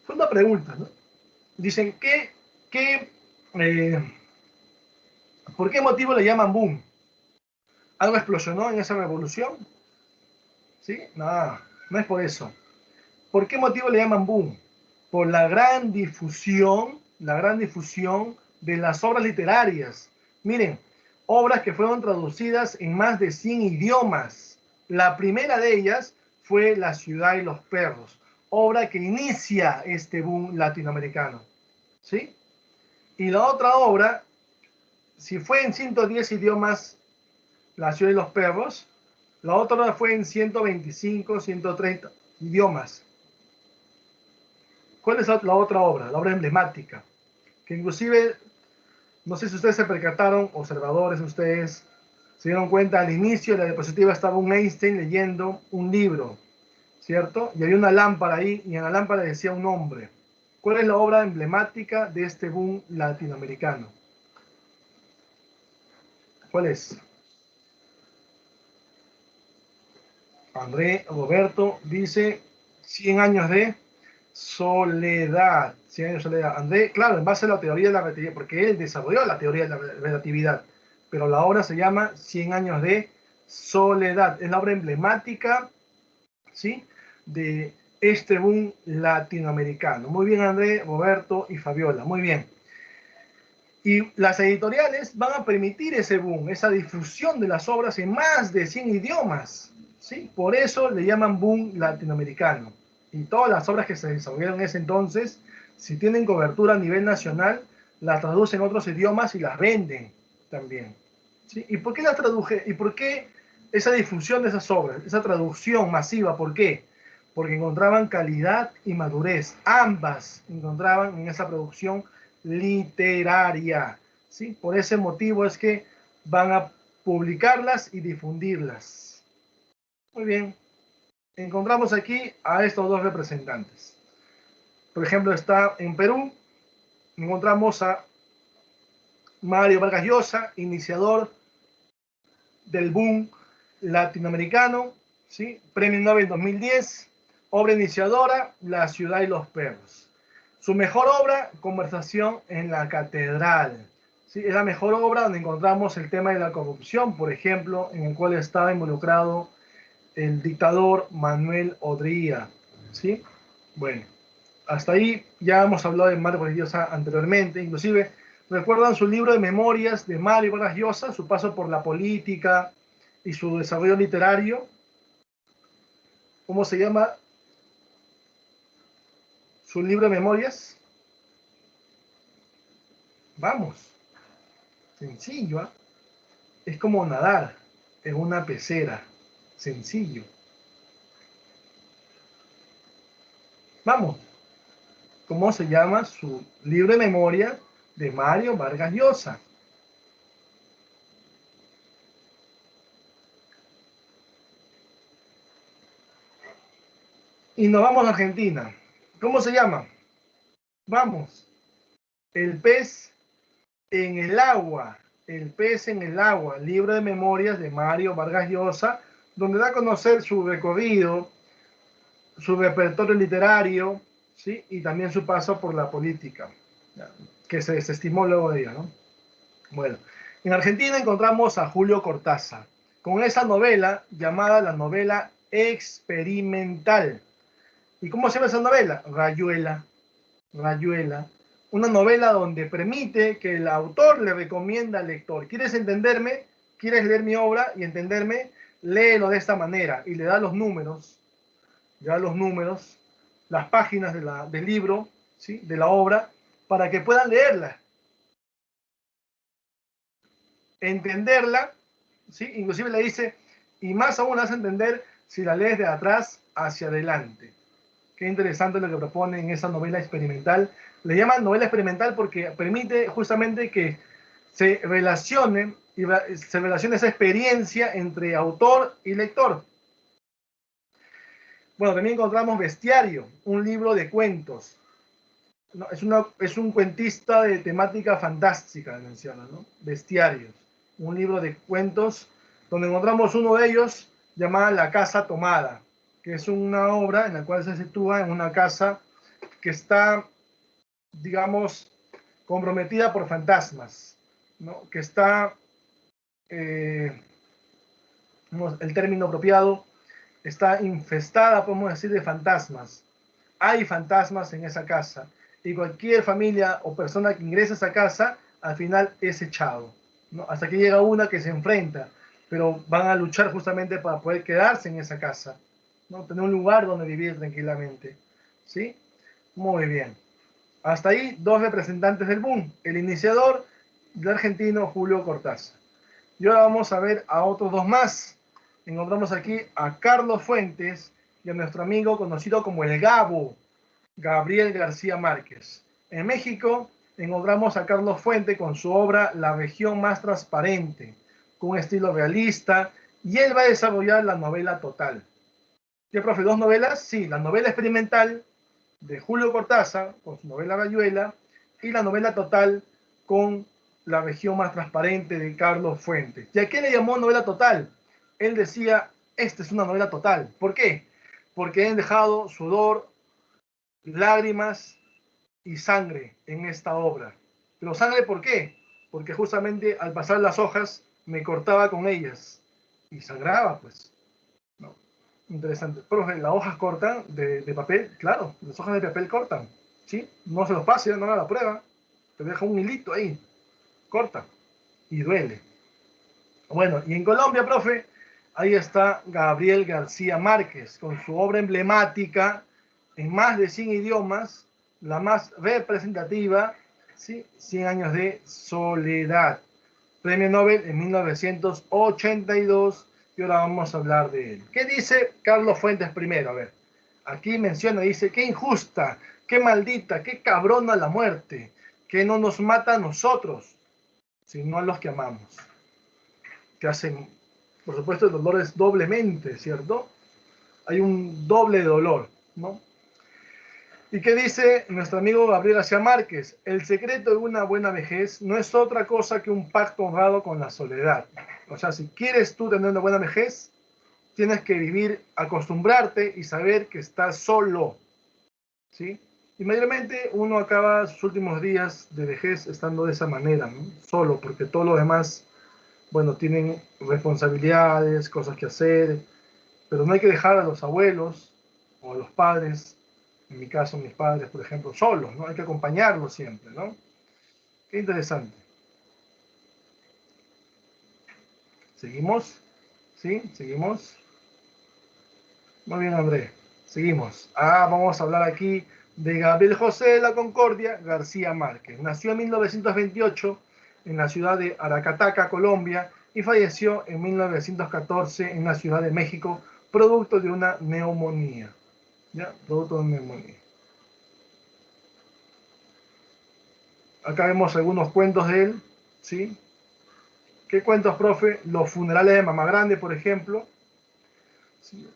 fue una pregunta, ¿no? Dicen, ¿por qué motivo le llaman boom? ¿Algo explosionó en esa revolución? ¿Sí? Nada, no es por eso. ¿Por qué motivo le llaman boom? Por la gran difusión de las obras literarias. Miren, obras que fueron traducidas en más de 100 idiomas. La primera de ellas fue La ciudad y los perros, obra que inicia este boom latinoamericano. ¿Sí? Y la otra obra, si fue en 110 idiomas La ciudad y los perros, la otra fue en 125, 130 idiomas. ¿Cuál es la otra obra? La obra emblemática, que inclusive, no sé si ustedes se percataron, observadores ustedes, se dieron cuenta al inicio de la diapositiva estaba un Einstein leyendo un libro, ¿cierto? Y había una lámpara ahí y en la lámpara decía un nombre. ¿Cuál es la obra emblemática de este boom latinoamericano? ¿Cuál es? André Roberto dice 100 años de soledad. 100 años de soledad. André, claro, en base a la teoría de la relatividad, porque él desarrolló la teoría de la relatividad, pero la obra se llama 100 años de soledad. Es la obra emblemática, ¿sí?, de este boom latinoamericano. Muy bien, André, Roberto y Fabiola. Muy bien. Y las editoriales van a permitir ese boom, esa difusión de las obras en más de 100 idiomas. ¿Sí? Por eso le llaman boom latinoamericano. Y todas las obras que se desarrollaron en ese entonces, si tienen cobertura a nivel nacional, las traducen a otros idiomas y las venden también. ¿Sí? ¿Y por qué las traduje? ¿Y por qué esa difusión de esas obras? Esa traducción masiva, ¿por qué? Porque encontraban calidad y madurez. Ambas encontraban en esa producción literaria. ¿Sí? Por ese motivo es que van a publicarlas y difundirlas. Muy bien. Encontramos aquí a estos dos representantes. Por ejemplo, está en Perú, encontramos a Mario Vargas Llosa, iniciador del boom latinoamericano, ¿sí? Premio Nobel 2010, obra iniciadora, La ciudad y los perros. Su mejor obra, Conversación en la catedral. ¿Sí? Es la mejor obra donde encontramos el tema de la corrupción, por ejemplo, en el cual estaba involucrado el dictador Manuel Odría. ¿Sí? Bueno, hasta ahí ya hemos hablado de Mario Vargas Llosa anteriormente, inclusive recuerdan su libro de memorias de Mario Vargas Llosa, su paso por la política y su desarrollo literario. ¿Cómo se llama su libro de memorias? Vamos, sencillo, ¿eh? Es como nadar en una pecera, sencillo. Vamos, ¿cómo se llama su libro de memoria de Mario Vargas Llosa? Y nos vamos a Argentina. ¿Cómo se llama? Vamos, El pez en el agua. El pez en el agua, libro de memorias de Mario Vargas Llosa, donde da a conocer su recorrido, su repertorio literario, ¿sí? Y también su paso por la política, que se desestimó luego de ella, ¿no? Bueno, en Argentina encontramos a Julio Cortázar, con esa novela llamada la novela experimental. ¿Y cómo se llama esa novela? Rayuela. Rayuela. Una novela donde permite que el autor le recomienda al lector. ¿Quieres entenderme? ¿Quieres leer mi obra y entenderme? Léelo de esta manera. Y le da los números, las páginas del libro, ¿sí?, de la obra, para que puedan leerla, entenderla, ¿sí? Inclusive le dice, y más aún hace entender si la lees de atrás hacia adelante. Qué interesante lo que propone en esa novela experimental. Le llaman novela experimental porque permite justamente que se relacione esa experiencia entre autor y lector. Bueno, también encontramos Bestiario, un libro de cuentos. No, es un cuentista de temática fantástica, menciona, ¿no? Bestiarios, un libro de cuentos donde encontramos uno de ellos llamada La Casa Tomada, que es una obra en la cual se sitúa en una casa que está, digamos, comprometida por fantasmas, ¿no? Que está, el término apropiado, está infestada, podemos decir, de fantasmas. Hay fantasmas en esa casa y cualquier familia o persona que ingresa a esa casa, al final es echado, ¿no? Hasta que llega una que se enfrenta, pero van a luchar justamente para poder quedarse en esa casa, ¿no? Tener un lugar donde vivir tranquilamente, ¿sí? Muy bien. Hasta ahí, dos representantes del boom, el iniciador del argentino Julio Cortázar. Y ahora vamos a ver a otros dos más. Encontramos aquí a Carlos Fuentes y a nuestro amigo conocido como el Gabo. Gabriel García Márquez. En México encontramos a Carlos Fuente con su obra La región más transparente, con un estilo realista, y él va a desarrollar la novela total. ¿Qué, profe? ¿Dos novelas? Sí, la novela experimental de Julio Cortázar, con su novela Rayuela, y la novela total con La región más transparente de Carlos Fuentes. ¿Y a qué le llamó novela total? Él decía, esta es una novela total. ¿Por qué? Porque han dejado sudor, lágrimas y sangre en esta obra. Pero sangre, ¿por qué? Porque justamente al pasar las hojas me cortaba con ellas y sangraba, pues. ¿No? Interesante. Profe, ¿las hojas cortan de papel? Claro, las hojas de papel cortan. ¿Sí? No se los pase, no haga la prueba. Te deja un hilito ahí. Corta. Y duele. Bueno, y en Colombia, profe, ahí está Gabriel García Márquez con su obra emblemática en más de 100 idiomas, la más representativa, ¿sí? 100 años de soledad. Premio Nobel en 1982 y ahora vamos a hablar de él. ¿Qué dice Carlos Fuentes primero? A ver, aquí menciona, dice, qué injusta, qué maldita, qué cabrona la muerte, que no nos mata a nosotros, sino a los que amamos. Que hacen, por supuesto, el dolor es doblemente, ¿cierto? Hay un doble dolor, ¿no? ¿Y qué dice nuestro amigo Gabriel García Márquez? El secreto de una buena vejez no es otra cosa que un pacto honrado con la soledad. O sea, si quieres tú tener una buena vejez, tienes que vivir, acostumbrarte y saber que estás solo, ¿sí? Y mayormente uno acaba sus últimos días de vejez estando de esa manera, ¿no? Solo, porque todo lo demás, bueno, tienen responsabilidades, cosas que hacer, pero no hay que dejar a los abuelos o a los padres, en mi caso mis padres, por ejemplo, solos, ¿no? Hay que acompañarlos siempre, ¿no? Qué interesante. ¿Seguimos? ¿Sí? ¿Seguimos? Muy bien, André. Seguimos. Vamos a hablar aquí de Gabriel José de la Concordia García Márquez. Nació en 1928 en la ciudad de Aracataca, Colombia, y falleció en 1914 en la Ciudad de México, producto de una neumonía. ¿Ya? Producto de una neumonía. Acá vemos algunos cuentos de él, ¿sí? ¿Qué cuentos, profe? Los funerales de Mamá Grande, por ejemplo. ¿Sí?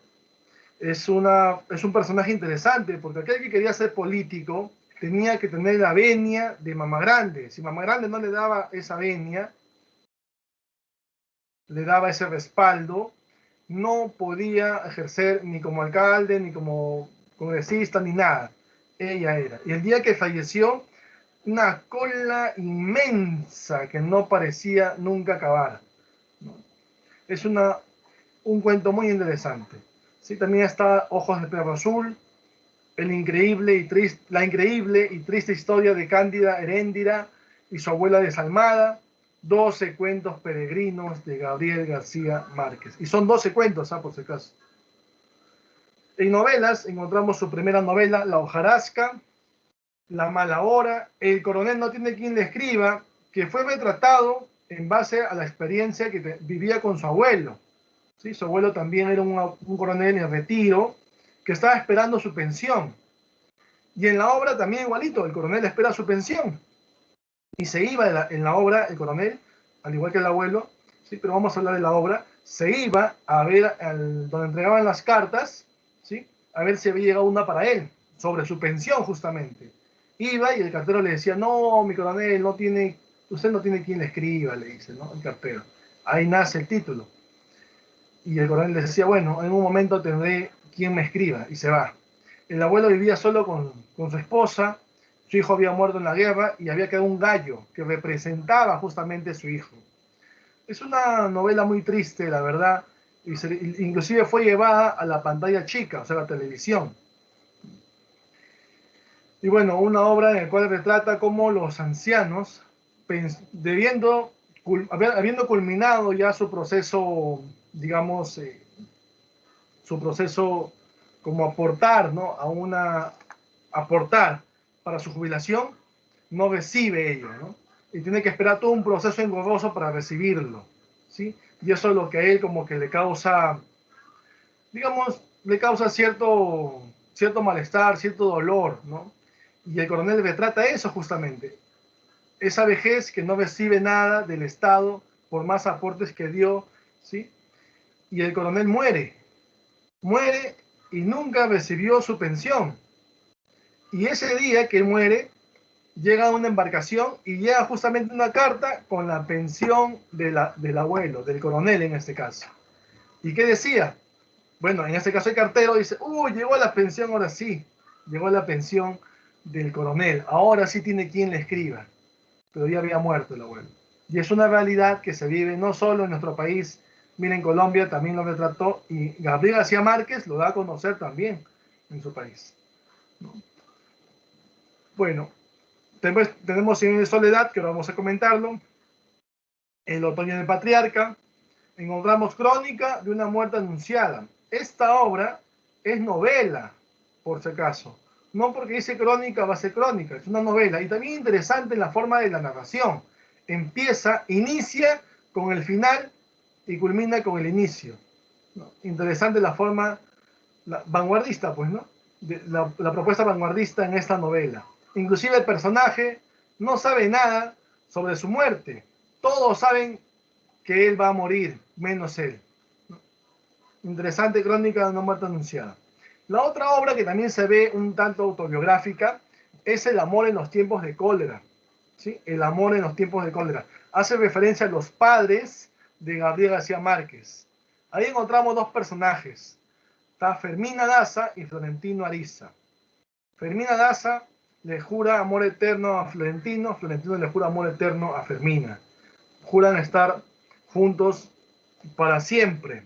Es un personaje interesante, porque aquel que quería ser político tenía que tener la venia de Mamá Grande. Si Mamá Grande no le daba esa venia, le daba ese respaldo, no podía ejercer ni como alcalde, ni como congresista, ni nada. Ella era. Y el día que falleció, una cola inmensa que no parecía nunca acabar. Es un cuento muy interesante. Sí, también está Ojos de Perro Azul, la increíble y triste historia de Cándida Heréndira y su abuela desalmada, 12 cuentos peregrinos de Gabriel García Márquez. Y son 12 cuentos, por si acaso. En novelas encontramos su primera novela, La hojarasca, La mala hora, El coronel no tiene quien le escriba, que fue retratado en base a la experiencia que vivía con su abuelo. ¿Sí? Su abuelo también era un coronel en retiro que estaba esperando su pensión. Y en la obra también igualito, el coronel espera su pensión. Y se iba en la obra, el coronel, al igual que el abuelo, ¿sí? Pero vamos a hablar de la obra, se iba a ver donde entregaban las cartas, ¿sí? A ver si había llegado una para él, sobre su pensión justamente. Iba y el cartero le decía, no, mi coronel, usted no tiene quien le escriba, le dice, ¿no? El cartero. Ahí nace el título. Y el coronel le decía, bueno, en un momento tendré quien me escriba, y se va. El abuelo vivía solo con su esposa, su hijo había muerto en la guerra y había quedado un gallo que representaba justamente a su hijo. Es una novela muy triste, la verdad, y inclusive fue llevada a la pantalla chica, o sea, la televisión. Y bueno, una obra en la cual retrata cómo los ancianos, habiendo culminado ya su proceso, digamos, su proceso como aportar, ¿no? Aportar para su jubilación, no recibe ello, ¿no? Y tiene que esperar todo un proceso engorroso para recibirlo, ¿sí? Y eso es lo que a él como que le causa, digamos, le causa cierto malestar, cierto dolor, ¿no? Y el coronel retrata eso justamente, esa vejez que no recibe nada del Estado por más aportes que dio, ¿sí? Y el coronel muere y nunca recibió su pensión. Y ese día que muere, llega a una embarcación y llega justamente una carta con la pensión del abuelo, del coronel en este caso. ¿Y qué decía? Bueno, en este caso el cartero dice, llegó la pensión, ahora sí, llegó la pensión del coronel, ahora sí tiene quien le escriba, pero ya había muerto el abuelo. Y es una realidad que se vive no solo en nuestro país, miren, Colombia también lo retrató y Gabriel García Márquez lo da a conocer también en su país, ¿no? Bueno, tenemos Cien años de soledad, que ahora vamos a comentarlo, El otoño del patriarca, encontramos Crónica de una muerte anunciada. Esta obra es novela, por si acaso. No porque dice crónica va a ser crónica, es una novela. Y también interesante en la forma de la narración. Inicia con el final y culmina con el inicio, ¿no? Interesante la forma vanguardista, pues, ¿no? La propuesta vanguardista en esta novela. Inclusive el personaje no sabe nada sobre su muerte. Todos saben que él va a morir, menos él. Interesante crónica de una muerte anunciada. La otra obra que también se ve un tanto autobiográfica es El amor en los tiempos de cólera. ¿Sí? El amor en los tiempos de cólera. Hace referencia a los padres de Gabriel García Márquez. Ahí encontramos dos personajes. Está Fermina Daza y Florentino Ariza. Fermina Daza le jura amor eterno a Florentino, Florentino le jura amor eterno a Fermina. Juran estar juntos para siempre.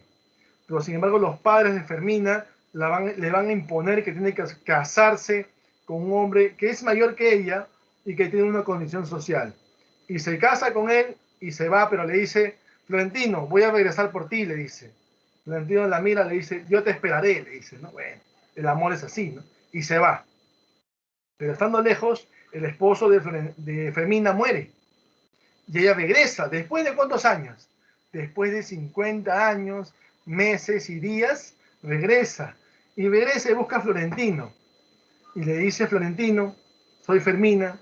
Pero sin embargo los padres de Fermina le van a imponer que tiene que casarse con un hombre que es mayor que ella y que tiene una condición social. Y se casa con él y se va, pero le dice, Florentino, voy a regresar por ti, le dice. Florentino la mira, le dice, yo te esperaré, le dice, ¿no? Bueno, el amor es así, ¿no? Y se va. Pero estando lejos, el esposo de Fermina muere. Y ella regresa, ¿después de cuántos años? Después de 50 años, meses y días, regresa. Y regresa y busca a Florentino. Y le dice, Florentino, soy Fermina,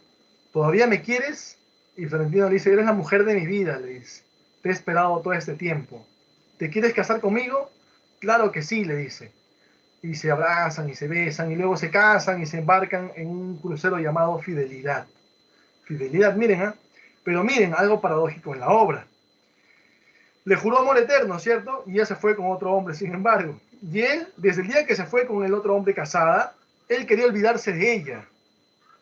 ¿todavía me quieres? Y Florentino le dice, eres la mujer de mi vida, le dice. Te he esperado todo este tiempo. ¿Te quieres casar conmigo? Claro que sí, le dice. Y se abrazan y se besan y luego se casan y se embarcan en un crucero llamado Fidelidad. Fidelidad, miren, ¿eh? Pero miren, algo paradójico en la obra. Le juró amor eterno, ¿cierto? Y ella se fue con otro hombre, sin embargo. Y él, desde el día que se fue con el otro hombre casada, él quería olvidarse de ella.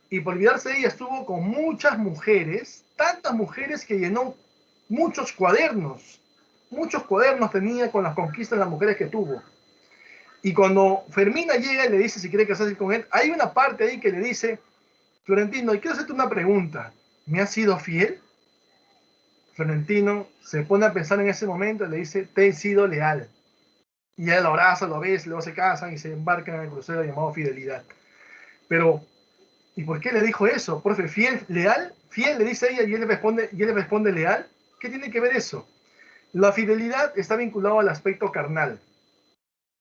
Y por olvidarse de ella estuvo con muchas mujeres, tantas mujeres que llenó muchos cuadernos. Muchos cuadernos tenía con las conquistas de las mujeres que tuvo. Y cuando Fermina llega y le dice si quiere casarse con él, hay una parte ahí que le dice, Florentino, y quiero hacerte una pregunta. ¿Me has sido fiel? Florentino se pone a pensar en ese momento y le dice, te he sido leal. Y él lo abraza, lo besa, luego se casan y se embarcan en el crucero llamado Fidelidad. Pero, ¿y por qué le dijo eso? Profe, ¿fiel, leal? ¿Fiel? Le dice ella y él le responde leal. ¿Qué tiene que ver eso? La fidelidad está vinculada al aspecto carnal,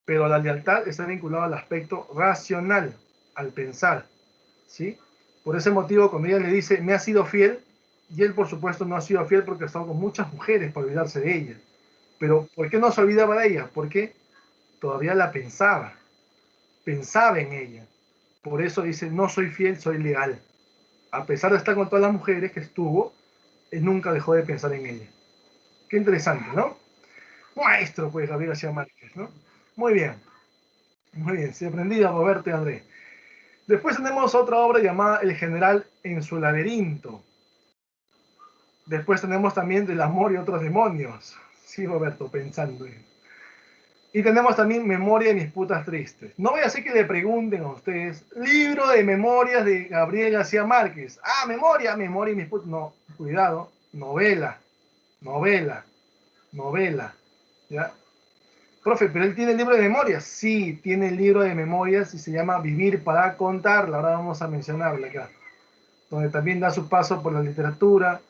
pero la lealtad está vinculada al aspecto racional, al pensar, ¿sí? Por ese motivo, cuando ella le dice, me ha sido fiel, y él, por supuesto, no ha sido fiel porque ha estado con muchas mujeres para olvidarse de ella. Pero, ¿por qué no se olvidaba de ella? Porque todavía la pensaba en ella. Por eso dice, no soy fiel, soy leal. A pesar de estar con todas las mujeres que estuvo, él nunca dejó de pensar en ella. Qué interesante, ¿no? Maestro, pues, Gabriel García Márquez, ¿no? Muy bien, muy bien. Se aprendido, Roberto y André. Después tenemos otra obra llamada El general en su laberinto. Después tenemos también Del amor y otros demonios. Sí, Roberto, pensando. Y tenemos también Memoria de mis putas tristes. No voy a hacer que le pregunten a ustedes, libro de memorias de Gabriel García Márquez. Ah, memoria y mis putas. No, cuidado, novela, ¿ya? Profe, ¿pero él tiene el libro de memorias? Sí, tiene el libro de memorias y se llama Vivir para contarla. Ahora vamos a mencionarla acá. Donde también da su paso por la literatura,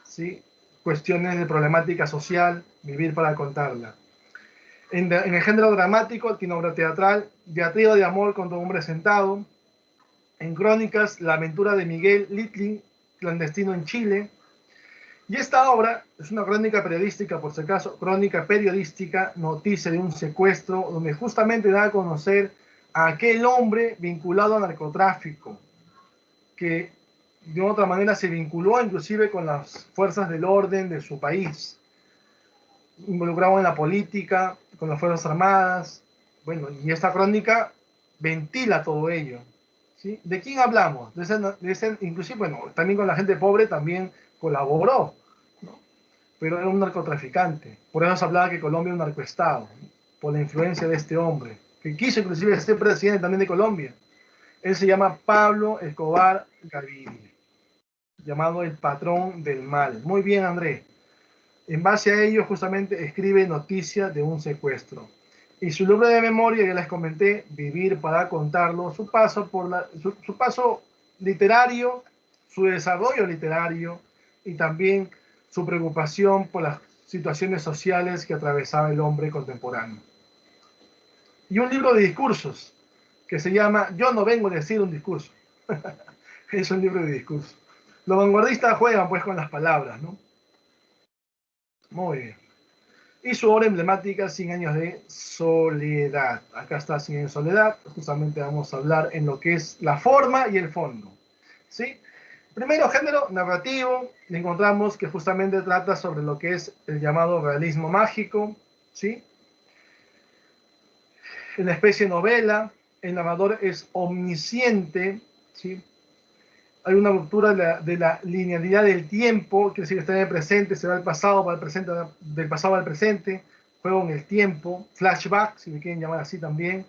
¿sí? Cuestiones de problemática social, Vivir para contarla. En el género dramático, tiene obra teatral, Diatriba de amor contra un hombre sentado. En crónicas, La aventura de Miguel Litling, clandestino en Chile. Y esta obra es una crónica periodística, por si acaso, crónica periodística, noticia de un secuestro, donde justamente da a conocer a aquel hombre vinculado al narcotráfico, que de otra manera se vinculó inclusive con las fuerzas del orden de su país, involucrado en la política, con las Fuerzas Armadas. Bueno, y esta crónica ventila todo ello. ¿Sí? ¿De quién hablamos? Inclusive, bueno, también con la gente pobre también colaboró, ¿no? Pero era un narcotraficante. Por eso se hablaba que Colombia era un narcoestado, ¿no? Por la influencia de este hombre, que quiso inclusive ser presidente también de Colombia. Él se llama Pablo Escobar Gaviria, llamado el patrón del mal. Muy bien, André. En base a ello, justamente escribe Noticia de un secuestro. Y su libro de memoria, ya les comenté, Vivir para contarlo, su paso, su paso literario, su desarrollo literario y también su preocupación por las situaciones sociales que atravesaba el hombre contemporáneo. Y un libro de discursos que se llama Yo no vengo a decir un discurso. Es un libro de discursos. Los vanguardistas juegan pues con las palabras, ¿no? Muy bien. Y su obra emblemática, 100 años de soledad. Acá está 100 años de soledad. Justamente vamos a hablar en lo que es la forma y el fondo. ¿Sí? Primero, género narrativo. Encontramos que justamente trata sobre lo que es el llamado realismo mágico. ¿Sí? En la especie novela, el narrador es omnisciente. ¿Sí? Hay una ruptura de la linealidad del tiempo, quiere decir que está en el presente, se va al pasado, va al presente, del pasado al presente, juego en el tiempo, flashback, si me quieren llamar así también.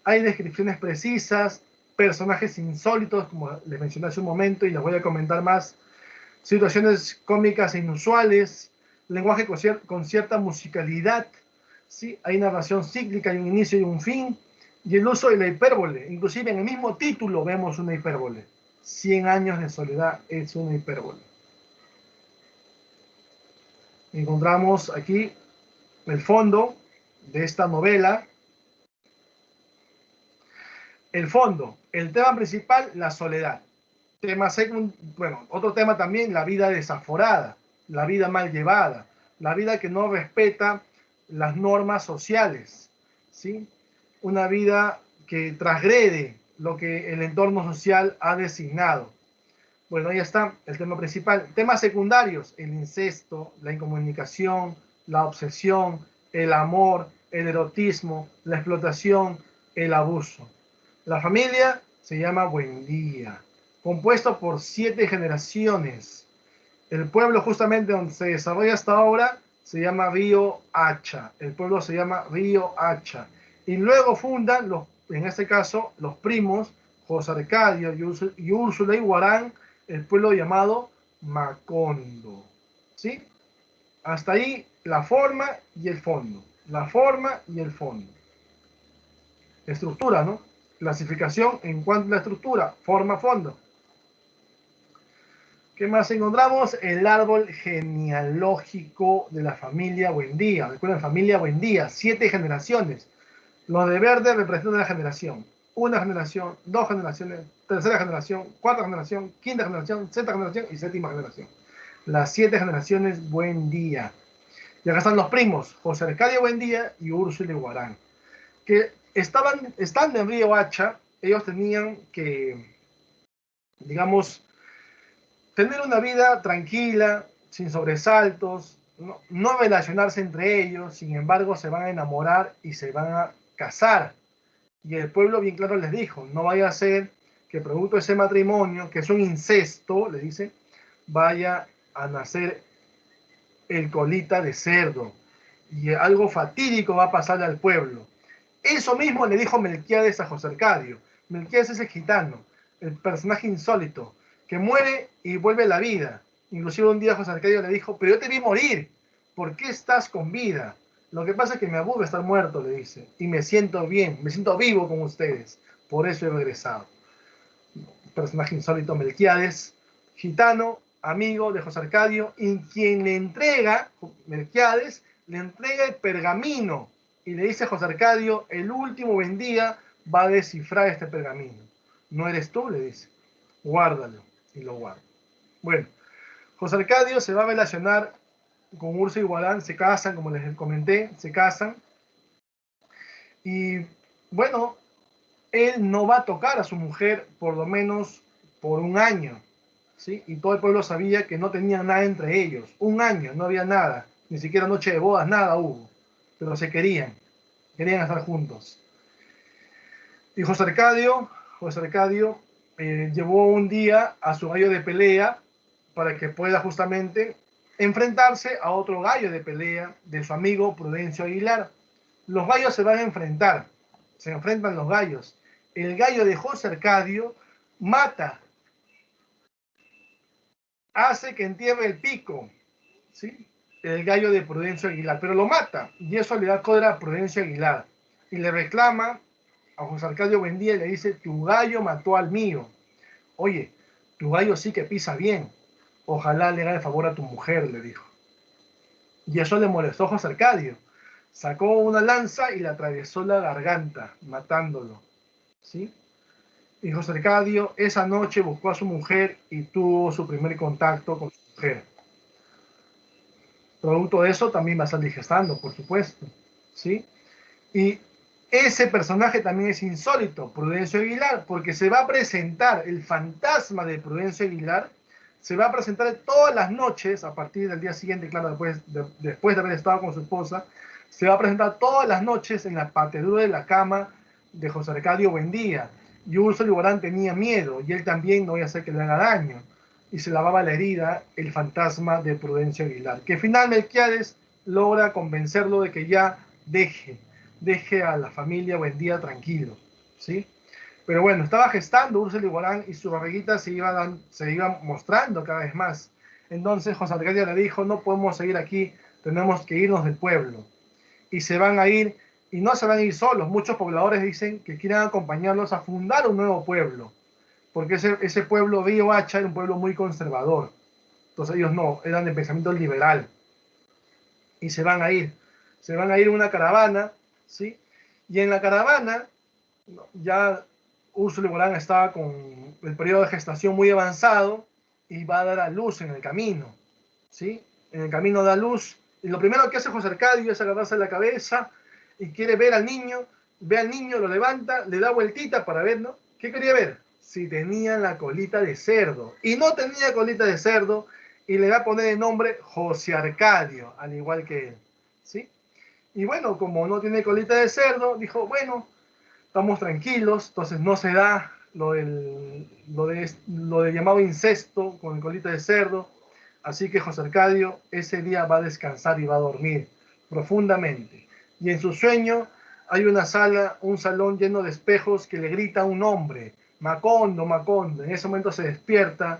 Hay descripciones precisas, personajes insólitos, como les mencioné hace un momento y les voy a comentar más, situaciones cómicas e inusuales, lenguaje con cierta musicalidad, ¿sí? Hay narración cíclica, hay un inicio y un fin, y el uso de la hipérbole, inclusive en el mismo título vemos una hipérbole. 100 años de soledad es una hipérbole. Encontramos aquí el fondo de esta novela. El fondo, el tema principal, la soledad. Tema bueno, otro tema también, la vida desaforada, la vida mal llevada, la vida que no respeta las normas sociales, ¿sí? Una vida que transgrede lo que el entorno social ha designado. Bueno, ahí está el tema principal. Temas secundarios, el incesto, la incomunicación, la obsesión, el amor, el erotismo, la explotación, el abuso. La familia se llama Buendía, compuesto por 7 generaciones. El pueblo justamente donde se desarrolla esta obra se llama Río Hacha. El pueblo se llama Río Hacha. Y luego fundan, en este caso, los primos José Arcadio y Úrsula Iguarán, el pueblo llamado Macondo. ¿Sí? Hasta ahí la forma y el fondo. La forma y el fondo. Estructura, ¿no? Clasificación en cuanto a la estructura, forma, fondo. ¿Qué más encontramos? El árbol genealógico de la familia Buendía. Recuerden, familia Buendía, 7 generaciones. Los de verde representan la generación. Una generación, 2 generaciones, tercera generación, cuarta generación, quinta generación, sexta generación y séptima generación. Las 7 generaciones Buendía. Y acá están los primos, José Arcadio Buendía y Úrsula Iguarán, que estando en Río Hacha. Ellos tenían que, digamos, tener una vida tranquila, sin sobresaltos, no relacionarse entre ellos. Sin embargo, se van a enamorar y se van a casar. Y el pueblo bien claro les dijo, no vaya a ser que producto de ese matrimonio, que es un incesto, le dice, vaya a nacer el colita de cerdo. Y algo fatídico va a pasarle al pueblo. Eso mismo le dijo Melquiades a José Arcadio. Melquiades es el gitano, el personaje insólito, que muere y vuelve a la vida. Inclusive un día José Arcadio le dijo, pero yo te vi morir, ¿por qué estás con vida? Lo que pasa es que me aburre estar muerto, le dice, y me siento bien, me siento vivo con ustedes, por eso he regresado. Personaje insólito, Melquiades, gitano, amigo de José Arcadio, y quien le entrega, Melquiades, le entrega el pergamino y le dice a José Arcadio, el último buen día va a descifrar este pergamino. No eres tú, le dice, guárdalo, y lo guarda. Bueno, José Arcadio se va a relacionar con Úrsula y Guarán, se casan, como les comenté, se casan, y bueno, él no va a tocar a su mujer por lo menos por un año, ¿sí? Y todo el pueblo sabía que no tenían nada entre ellos, un año, no había nada, ni siquiera noche de bodas, nada hubo, pero se querían estar juntos. Y José Arcadio llevó un día a su gallo de pelea para que pueda justamente enfrentarse a otro gallo de pelea de su amigo Prudencio Aguilar. Los gallos se van a enfrentar, se enfrentan los gallos. El gallo de José Arcadio mata, hace que entierre el pico, ¿sí? El gallo de Prudencio Aguilar, pero lo mata, y eso le da cólera a Prudencio Aguilar, y le reclama a José Arcadio Buendía y le dice, tu gallo mató al mío. Oye, tu gallo sí que pisa bien, ojalá le haga el favor a tu mujer, le dijo. Y eso le molestó a José Arcadio. Sacó una lanza y le atravesó la garganta, matándolo, ¿sí? Y José Arcadio esa noche buscó a su mujer y tuvo su primer contacto con su mujer. Producto de eso también va a salir gestando, por supuesto, ¿sí? Y ese personaje también es insólito, Prudencio Aguilar, porque se va a presentar el fantasma de Prudencio Aguilar, se va a presentar todas las noches, a partir del día siguiente, claro, después de haber estado con su esposa, se va a presentar todas las noches en la patedura de la cama de José Arcadio Buendía. Y Úrsula Guarán tenía miedo, y él también no iba a hacer que le haga daño, y se lavaba la herida el fantasma de Prudencio Aguilar, que finalmente Melquiades logra convencerlo de que ya deje a la familia Buendía tranquilo, ¿sí? Pero bueno, estaba gestando Úrsula Guarán y su barriguita se iba mostrando cada vez más. Entonces José Arcadio le dijo, no podemos seguir aquí, tenemos que irnos del pueblo. Y se van a ir, y no se van a ir solos, muchos pobladores dicen que quieren acompañarlos a fundar un nuevo pueblo, porque ese pueblo Río Hacha era un pueblo muy conservador. Entonces ellos no, eran de pensamiento liberal. Y se van a ir en una caravana, ¿sí? Y en la caravana, ya Úrsula Guarán estaba con el periodo de gestación muy avanzado y va a dar a luz en el camino, ¿sí? En el camino da luz, y lo primero que hace José Arcadio es agarrarse la cabeza y quiere ver al niño, ve al niño, lo levanta, le da vueltita para ver, ¿no? ¿Qué quería ver? Si tenía la colita de cerdo. Y no tenía colita de cerdo, y le va a poner el nombre José Arcadio, al igual que él, ¿sí? Y bueno, como no tiene colita de cerdo, dijo, bueno, estamos tranquilos, entonces no se da lo de llamado incesto con colita de cerdo, así que José Arcadio ese día va a descansar y va a dormir profundamente. Y en su sueño hay una sala, un salón lleno de espejos que le grita un nombre, Macondo, Macondo. En ese momento se despierta,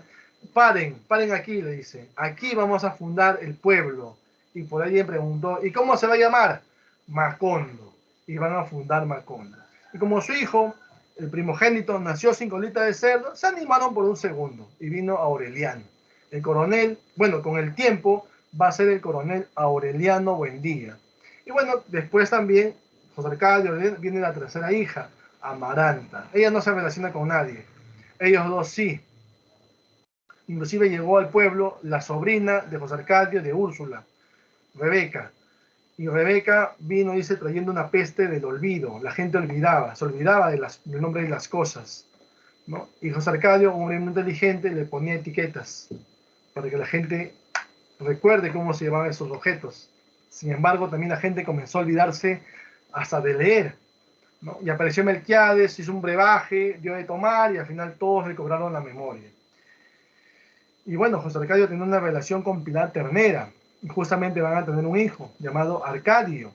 paren aquí, le dice, aquí vamos a fundar el pueblo. Y por ahí le preguntó, ¿y cómo se va a llamar? Macondo. Y van a fundar Macondo. Y como su hijo, el primogénito, nació sin colita de cerdo, se animaron por un segundo y vino Aureliano. El coronel, bueno, con el tiempo va a ser el coronel Aureliano Buendía. Y bueno, después también José Arcadio viene la tercera hija, Amaranta. Ella no se relaciona con nadie. Ellos dos sí. Inclusive llegó al pueblo la sobrina de José Arcadio, de Úrsula, Rebeca. Y Rebeca vino, dice, trayendo una peste del olvido. La gente se olvidaba del nombre de las cosas, ¿no? Y José Arcadio, un hombre muy inteligente, le ponía etiquetas para que la gente recuerde cómo se llamaban esos objetos. Sin embargo, también la gente comenzó a olvidarse hasta de leer, ¿no? Y apareció Melquiades, hizo un brebaje, dio de tomar y al final todos recobraron la memoria. Y bueno, José Arcadio tenía una relación con Pilar Ternera y justamente van a tener un hijo llamado Arcadio.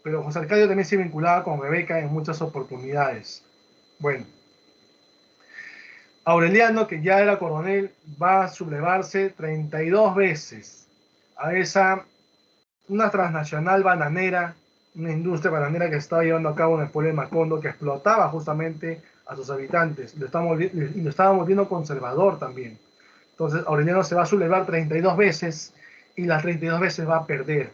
Pero José Arcadio también se vinculaba con Rebeca en muchas oportunidades. Bueno, Aureliano, que ya era coronel, va a sublevarse 32 veces a una transnacional bananera, una industria bananera que estaba llevando a cabo en el pueblo de Macondo, que explotaba justamente a sus habitantes, y lo estaba volviendo conservador también. Entonces Aureliano se va a sublevar 32 veces y las 32 veces va a perder.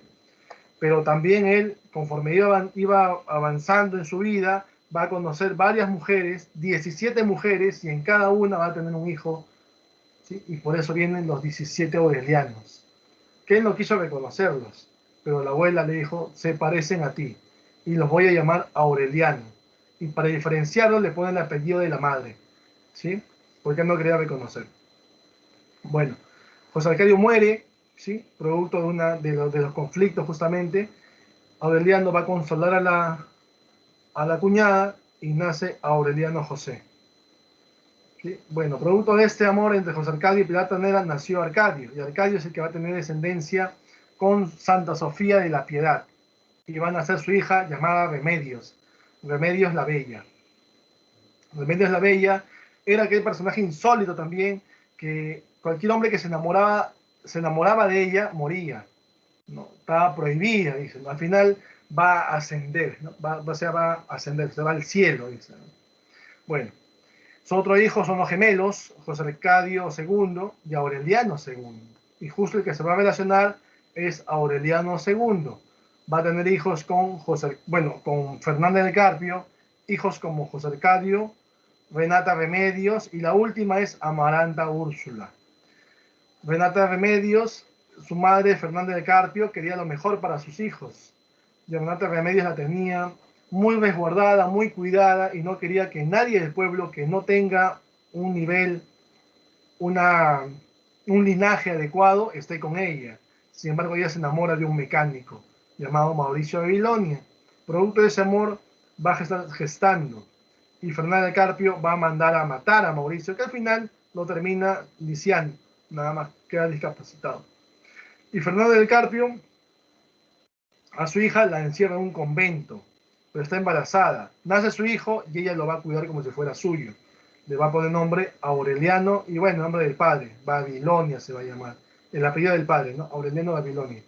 pero también él, conforme iba avanzando en su vida, va a conocer varias mujeres, 17 mujeres, y en cada una va a tener un hijo, ¿sí? Y por eso vienen los 17 aurelianos, que él no quiso reconocerlos, pero la abuela le dijo, se parecen a ti, y los voy a llamar Aureliano. Y para diferenciarlos le ponen el apellido de la madre, ¿sí? Porque no quería reconocer. Bueno, José Arcadio muere, ¿sí? Producto de los conflictos justamente. Aureliano va a consolar a la cuñada y nace Aureliano José. ¿Sí? Bueno, producto de este amor entre José Arcadio y Pilar Tanera nació Arcadio, y Arcadio es el que va a tener descendencia con Santa Sofía de la Piedad, y va a nacer su hija llamada Remedios, Remedios la Bella. Remedios la Bella era aquel personaje insólito también, que cualquier hombre que se enamoraba de ella moría, ¿no? Estaba prohibida, dice, ¿no? Al final va a ascender, ¿no? va a ascender, se va al cielo, dice, ¿no? Bueno, su otro hijo son los gemelos, José Arcadio II y Aureliano II. Y justo el que se va a relacionar es Aureliano II. Va a tener hijos con con Fernández del Carpio, hijos como José Arcadio, Renata Remedios, y la última es Amaranta Úrsula. Renata Remedios, su madre Fernández del Carpio, quería lo mejor para sus hijos. Y Renata Remedios la tenía muy resguardada, muy cuidada, y no quería que nadie del pueblo que no tenga un nivel, un linaje adecuado esté con ella. Sin embargo, ella se enamora de un mecánico llamado Mauricio de Babilonia. Producto de ese amor va a estar gestando, y Fernández de Carpio va a mandar a matar a Mauricio, que al final lo termina lisiando, nada más, queda discapacitado. Y Fernández del Carpio a su hija la encierra en un convento, pero está embarazada. Nace su hijo y ella lo va a cuidar como si fuera suyo. Le va a poner nombre Aureliano, y bueno, nombre del padre, Babilonia se va a llamar. El apellido del padre, ¿no? Aureliano Babilonia.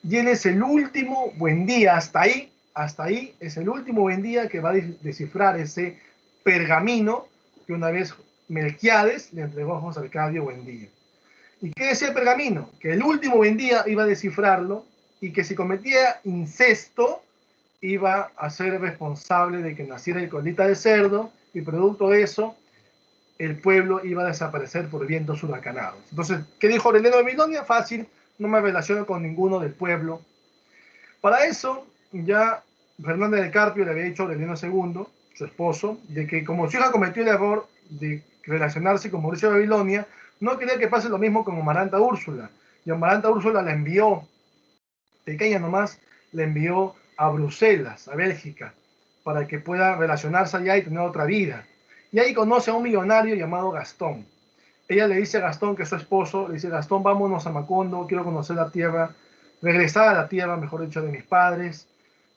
Y él es el último buen día, hasta ahí es el último buen día que va a descifrar ese pergamino que una vez Melquiades le entregó a José Arcadio Buendía. ¿Y qué decía el pergamino? Que el último Buendía iba a descifrarlo, y que si cometía incesto iba a ser responsable de que naciera el colita de cerdo, y producto de eso el pueblo iba a desaparecer por vientos huracanados. Entonces, ¿qué dijo Aureliano de Babilonia? Fácil, no me relaciono con ninguno del pueblo. Para eso, ya Fernández del Carpio le había dicho a Aureliano II, su esposo, de que como su hija cometió el error de relacionarse con Mauricio de Babilonia, no quería que pase lo mismo con Amaranta Úrsula. Y Amaranta Úrsula la envió, pequeña nomás, la envió a Bruselas, a Bélgica, para que pueda relacionarse allá y tener otra vida. Y ahí conoce a un millonario llamado Gastón. Ella le dice a Gastón, que es su esposo, le dice: Gastón, vámonos a Macondo, quiero conocer la tierra, regresar a la tierra, mejor dicho, de mis padres.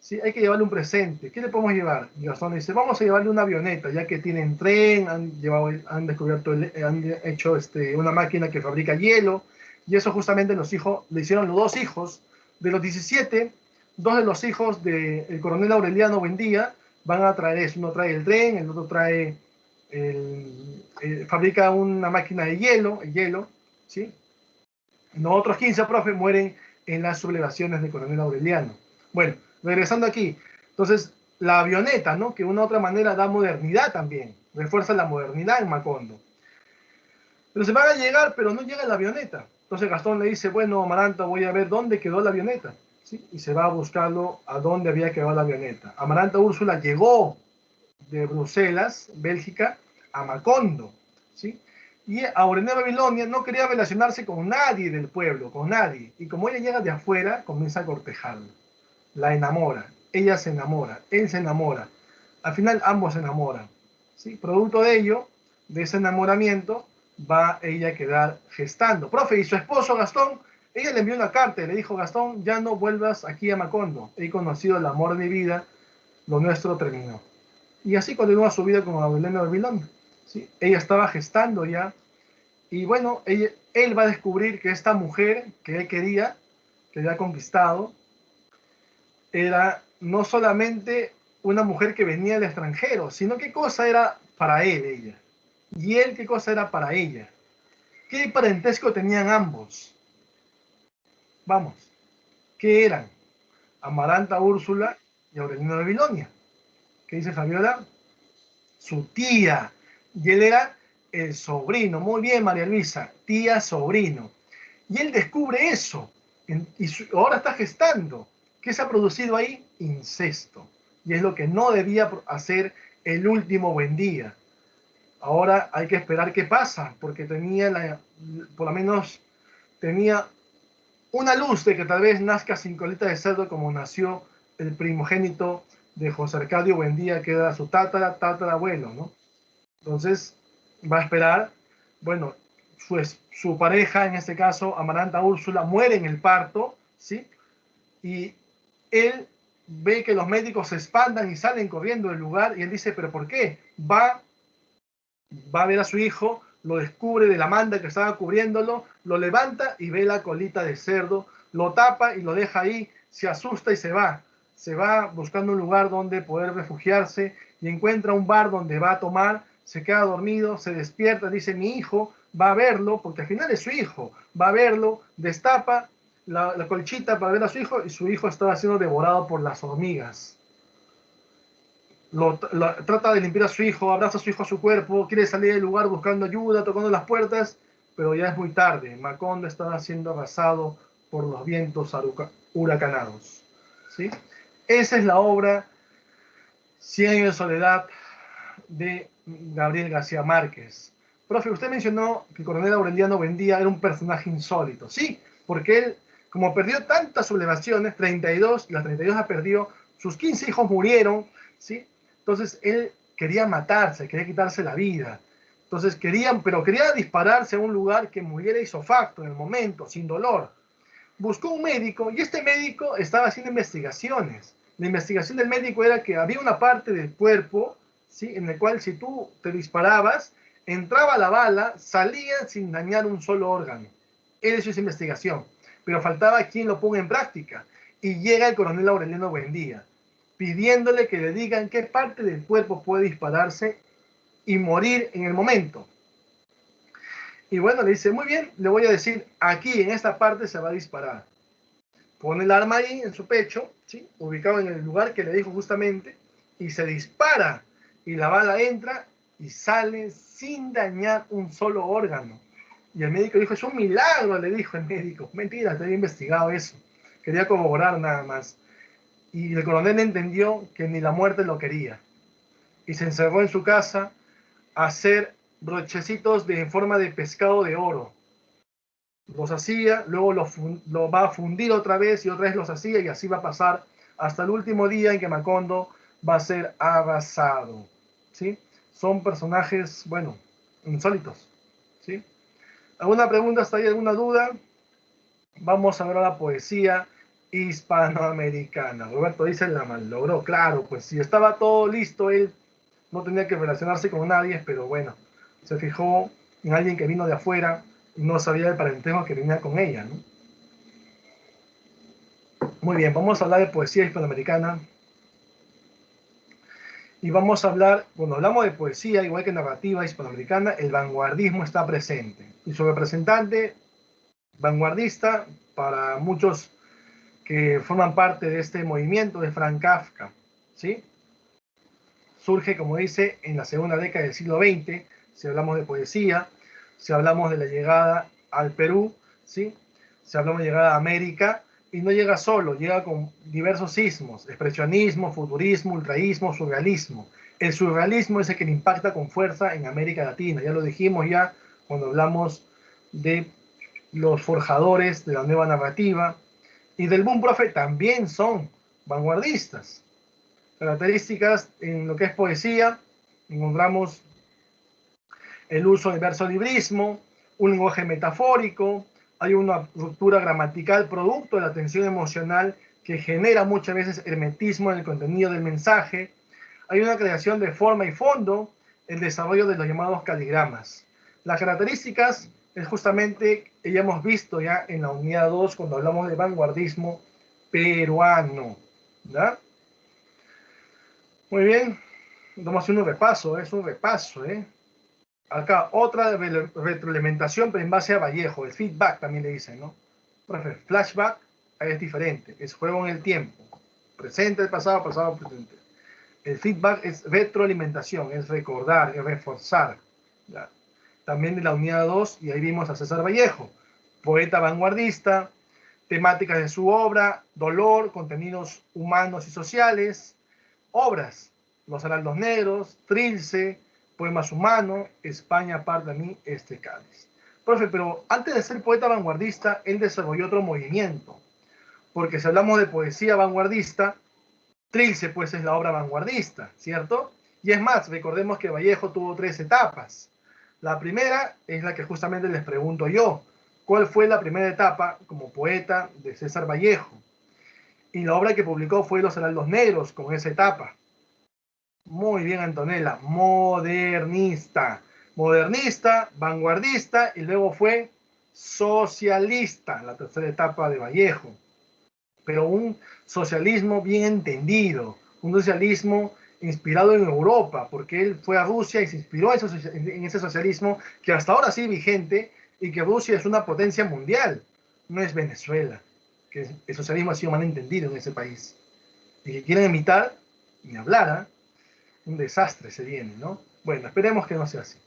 Sí, hay que llevarle un presente. ¿Qué le podemos llevar? Y Gastón le dice: vamos a llevarle una avioneta, ya que tienen tren, han descubierto, han hecho una máquina que fabrica hielo, y eso justamente los hijos, le hicieron los dos hijos. De los 17, dos de los hijos del coronel Aureliano Buendía van a traer eso. Uno trae el tren, el otro trae fabrica una máquina de hielo, el hielo, ¿sí? Los otros 15 profes mueren en las sublevaciones del coronel Aureliano. Bueno, regresando aquí, entonces la avioneta, ¿no? Que de una u otra manera da modernidad también, refuerza la modernidad en Macondo. Pero se van a llegar, pero no llega la avioneta. Entonces Gastón le dice: bueno, Amaranta, voy a ver dónde quedó la avioneta, ¿sí? Y se va a buscarlo a dónde había quedado la avioneta. Amaranta Úrsula llegó de Bruselas, Bélgica, a Macondo, ¿sí? Y Aureliano de Babilonia no quería relacionarse con nadie del pueblo, con nadie. Y como ella llega de afuera, comienza a cortejarla. La enamora. Ella se enamora, él se enamora. Al final ambos se enamoran, ¿sí? Producto de ello, de ese enamoramiento, va ella a quedar gestando. Profe, y su esposo Gastón, ella le envió una carta y le dijo: Gastón, ya no vuelvas aquí a Macondo. He conocido el amor de mi vida, lo nuestro terminó. Y así continúa su vida con Aureliano de Babilonia, ¿sí? Ella estaba gestando ya, y bueno, él va a descubrir que esta mujer que él quería, que había conquistado, era no solamente una mujer que venía del extranjero, sino qué cosa era para él ella, y él qué cosa era para ella. ¿Qué parentesco tenían ambos? Vamos, ¿qué eran? Amaranta Úrsula y Aurelino de Babilonia. ¿Qué dice Fabiola? Su tía. Y él era el sobrino. Muy bien, María Luisa. Tía, sobrino. Y él descubre eso. Y ahora está gestando. ¿Qué se ha producido ahí? Incesto. Y es lo que no debía hacer el último Buendía. Ahora hay que esperar qué pasa, porque por lo menos tenía una luz de que tal vez nazca sin colita de cerdo como nació el primogénito de José Arcadio Buendía, que era su tatarabuelo, ¿no? Entonces va a esperar, bueno, su pareja, en este caso Amaranta Úrsula, muere en el parto, ¿sí? Y él ve que los médicos se espantan y salen corriendo del lugar y él dice, ¿pero por qué? Va a ver a su hijo, lo descubre de la manta que estaba cubriéndolo, lo levanta y ve la colita de cerdo, lo tapa y lo deja ahí, se asusta y se va. Se va buscando un lugar donde poder refugiarse y encuentra un bar donde va a tomar, se queda dormido, se despierta, dice mi hijo, va a verlo, porque al final es su hijo, va a verlo, destapa la colchita para ver a su hijo y su hijo estaba siendo devorado por las hormigas. Trata de limpiar a su hijo, abraza a su hijo a su cuerpo, quiere salir del lugar buscando ayuda, tocando las puertas, pero ya es muy tarde. Macondo está siendo arrasado por los vientos huracanados. ¿Sí? Esa es la obra Cien años de soledad de Gabriel García Márquez. Profe, usted mencionó que el coronel Aureliano Buendía era un personaje insólito. Sí, porque él, como perdió tantas sublevaciones, 32, las 32 las perdió, sus 15 hijos murieron, ¿sí? Entonces él quería matarse, quería quitarse la vida. Entonces quería dispararse a un lugar que muriera isofacto en el momento, sin dolor. Buscó un médico y este médico estaba haciendo investigaciones. La investigación del médico era que había una parte del cuerpo, ¿sí?, en el cual si tú te disparabas, entraba la bala, salía sin dañar un solo órgano. Él hizo esa investigación, pero faltaba quien lo ponga en práctica. Y llega el coronel Aureliano Buendía, pidiéndole que le digan qué parte del cuerpo puede dispararse y morir en el momento. Y bueno, le dice, muy bien, le voy a decir, aquí en esta parte se va a disparar. Pone el arma ahí en su pecho, ¿sí?, ubicado en el lugar que le dijo justamente, y se dispara. Y la bala entra y sale sin dañar un solo órgano. Y el médico dijo, es un milagro, le dijo el médico. Mentira, te había investigado eso. Quería corroborar nada más. Y el coronel entendió que ni la muerte lo quería. Y se encerró en su casa a hacer brochecitos en forma de pescado de oro. Los hacía, luego lo va a fundir otra vez y otra vez los hacía y así va a pasar hasta el último día en que Macondo va a ser arrasado. ¿Sí? Son personajes, bueno, insólitos. ¿Sí? ¿Alguna pregunta hasta ahí? ¿Alguna duda? Vamos a ver a la poesía hispanoamericana. Roberto dice, la malogró. Claro, pues si estaba todo listo, él no tenía que relacionarse con nadie, pero bueno, se fijó en alguien que vino de afuera y no sabía el parentesco que venía con ella, ¿no? Muy bien, vamos a hablar de poesía hispanoamericana. Y vamos a hablar, cuando hablamos de poesía, igual que narrativa hispanoamericana, el vanguardismo está presente. Y su representante vanguardista, para muchos que forman parte de este movimiento, de Franz Kafka, ¿sí? Surge, como dice, en la segunda década del siglo XX, si hablamos de poesía, si hablamos de la llegada al Perú, ¿sí?, si hablamos de llegada a América, y no llega solo, llega con diversos sismos, expresionismo, futurismo, ultraísmo, surrealismo. El surrealismo es el que le impacta con fuerza en América Latina, ya lo dijimos ya cuando hablamos de los forjadores de la nueva narrativa, y del boom profe también son vanguardistas. Características en lo que es poesía, encontramos el uso del versolibrismo, un lenguaje metafórico, hay una ruptura gramatical producto de la tensión emocional que genera muchas veces hermetismo en el contenido del mensaje, hay una creación de forma y fondo, el desarrollo de los llamados caligramas. Las características es justamente, ya hemos visto ya en la unidad 2 cuando hablamos de vanguardismo peruano, ¿verdad? Muy bien, vamos a hacer un repaso, es un repaso, Acá otra retroalimentación, pero en base a Vallejo, el feedback también le dicen, ¿no? Flashback es diferente, es juego en el tiempo. presente, pasado, pasado, presente. El feedback es retroalimentación, es recordar, es reforzar. ¿Ya? También de la unidad 2, y ahí vimos a César Vallejo, poeta vanguardista, temáticas de su obra, dolor, contenidos humanos y sociales, obras, Los Heraldos Negros, Trilce, Poemas Humanos, España parte de mí, este cáliz. Profe, pero antes de ser poeta vanguardista, él desarrolló otro movimiento, porque si hablamos de poesía vanguardista, Trilce pues es la obra vanguardista, ¿cierto? Y es más, recordemos que Vallejo tuvo 3 etapas. La primera es la que justamente les pregunto yo. ¿Cuál fue la primera etapa como poeta de César Vallejo? Y la obra que publicó fue Los Heraldos Negros, con esa etapa. Muy bien, Antonella. Modernista. Modernista, vanguardista y luego fue socialista, la tercera etapa de Vallejo. Pero un socialismo bien entendido, un socialismo inspirado en Europa, porque él fue a Rusia y se inspiró en ese socialismo que hasta ahora sigue vigente y que Rusia es una potencia mundial, no es Venezuela, que el socialismo ha sido mal entendido en ese país. Y que quieren imitar, ni hablar, ¿eh? Un desastre se viene, ¿no? Bueno, esperemos que no sea así.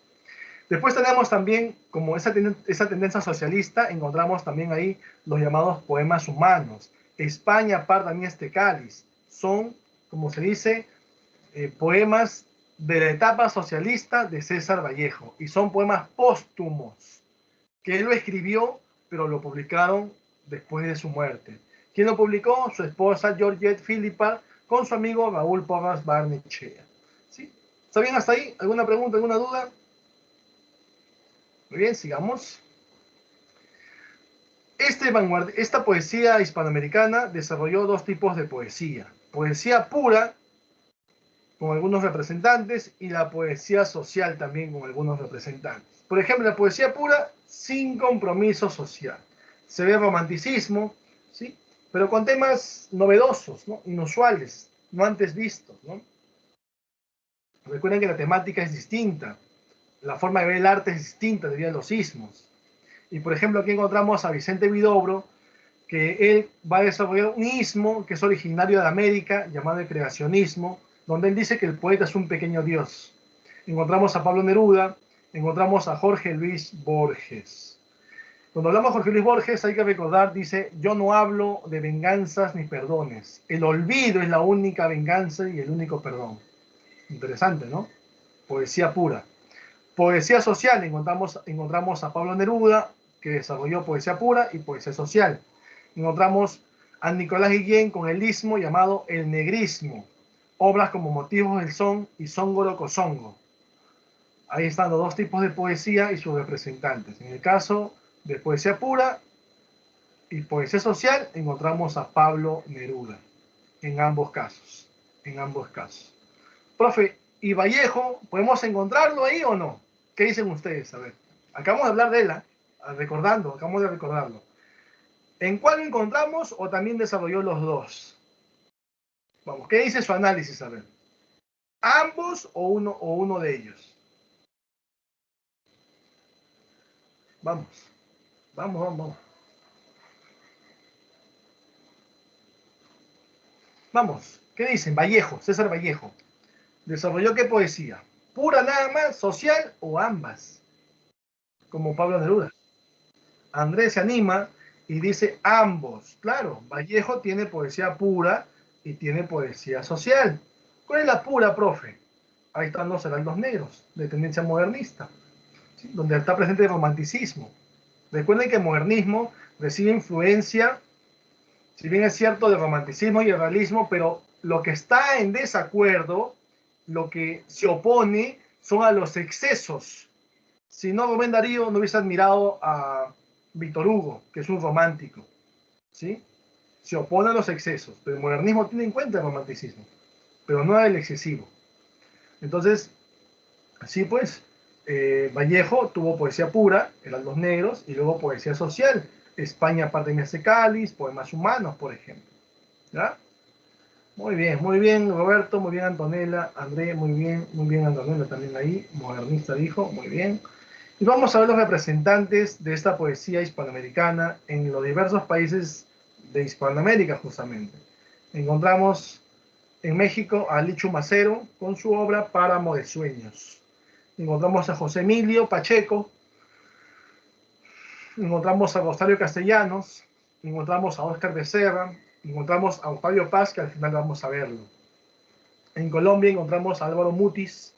Después tenemos también, como esa tendencia socialista, encontramos también ahí los llamados poemas humanos. España, parda mí este cáliz. Son, como se dice, poemas de la etapa socialista de César Vallejo. Y son poemas póstumos, que él lo escribió, pero lo publicaron después de su muerte. ¿Quién lo publicó? Su esposa Georgette Philippa, con su amigo Raúl Porras Barnechea. ¿Sí? ¿Está bien hasta ahí? ¿Alguna pregunta, alguna duda? Muy bien, sigamos. Esta poesía hispanoamericana desarrolló 2 tipos de poesía. Poesía pura, con algunos representantes, y la poesía social también con algunos representantes. Por ejemplo, la poesía pura, sin compromiso social. Se ve romanticismo, ¿sí? Pero con temas novedosos, ¿no? Inusuales, no antes vistos, ¿no? Recuerden que la temática es distinta, la forma de ver el arte es distinta debido a los sismos. Y por ejemplo, aquí encontramos a Vicente Huidobro, que él va a desarrollar un ismo que es originario de América, llamado el creacionismo, donde él dice que el poeta es un pequeño dios. Encontramos a Pablo Neruda, encontramos a Jorge Luis Borges. Cuando hablamos de Jorge Luis Borges hay que recordar, dice, yo no hablo de venganzas ni perdones. El olvido es la única venganza y el único perdón. Interesante, ¿no? Poesía pura. Poesía social, encontramos a Pablo Neruda, que desarrolló poesía pura y poesía social. Encontramos a Nicolás Guillén con el ismo llamado el negrismo, obras como Motivos del Son y Songoro Cosongo. Ahí están los 2 tipos de poesía y sus representantes. En el caso de poesía pura y poesía social, encontramos a Pablo Neruda, en ambos casos. En ambos casos. Profe, ¿y Vallejo, podemos encontrarlo ahí o no? ¿Qué dicen ustedes? A ver, acabamos de hablar de él, acabamos de recordarlo. ¿En cuál lo encontramos o también desarrolló los 2? Vamos, ¿qué dice su análisis? A ver, ¿ambos o uno de ellos? Vamos, vamos. Vamos, ¿qué dicen? Vallejo, César Vallejo. ¿Desarrolló qué poesía? ¿Pura nada más, social o ambas? Como Pablo Neruda. Andrés se anima y dice ambos. Claro, Vallejo tiene poesía pura y tiene poesía social. ¿Cuál es la pura, profe? Ahí están Los Heraldos Negros, de tendencia modernista, ¿sí? Donde está presente el romanticismo. Recuerden que el modernismo recibe influencia, si bien es cierto, del romanticismo y el realismo, pero lo que está en desacuerdo, lo que se opone, son a los excesos. Si no, Rubén Darío no hubiese admirado a Víctor Hugo, que es un romántico, ¿sí? Se opone a los excesos, pero el modernismo tiene en cuenta el romanticismo, pero no el excesivo. Entonces, así pues, Vallejo tuvo poesía pura, Heraldos Negros, y luego poesía social, España parte de mi cáliz, poemas humanos, por ejemplo. ¿Ya? Muy bien, Roberto, muy bien, Antonella, André, muy bien, Antonella también ahí, modernista dijo, muy bien. Y vamos a ver los representantes de esta poesía hispanoamericana en los diversos países de Hispanoamérica, justamente. Encontramos en México a Lichu Macero con su obra Páramo de Sueños. Encontramos a José Emilio Pacheco, encontramos a Rosario Castellanos, encontramos a Óscar Becerra, encontramos a Octavio Paz, que al final vamos a verlo. En Colombia encontramos a Álvaro Mutis,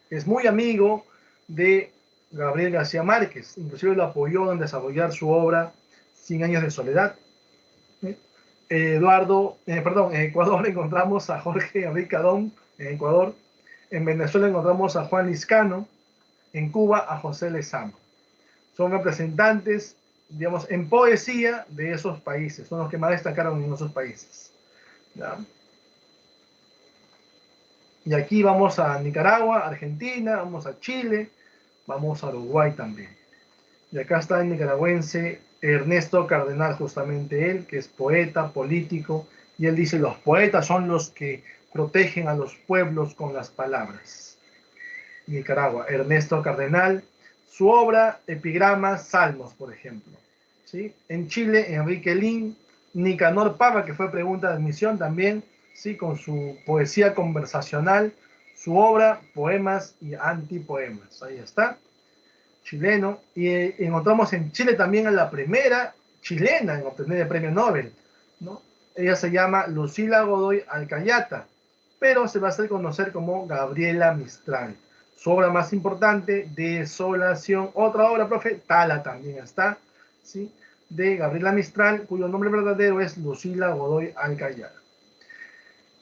que es muy amigo de Gabriel García Márquez, inclusive lo apoyó en desarrollar su obra 100 años de soledad. En Ecuador encontramos a Jorge Enrique Adón, en Ecuador. En Venezuela encontramos a Juan Liscano, en Cuba a José Lezama. Son representantes, digamos, en poesía de esos países, son los que más destacaron en esos países. ¿Ya? Y aquí vamos a Nicaragua, Argentina, vamos a Chile, vamos a Uruguay también. Y acá está el nicaragüense Ernesto Cardenal, justamente él, que es poeta, político, y él dice, los poetas son los que protegen a los pueblos con las palabras. Nicaragua, Ernesto Cardenal, su obra, epigramas, salmos, por ejemplo. ¿Sí? En Chile, Enrique Lin, Nicanor Parra, que fue pregunta de admisión también, ¿sí? Con su poesía conversacional, su obra, poemas y antipoemas. Ahí está, chileno. Y encontramos en Chile también a la primera chilena en obtener el premio Nobel, ¿no? Ella se llama Lucila Godoy Alcayata, pero se va a hacer conocer como Gabriela Mistral. Su obra más importante, Desolación, otra obra, profe, Tala también está, ¿sí? De Gabriela Mistral, cuyo nombre verdadero es Lucila Godoy Alcayata.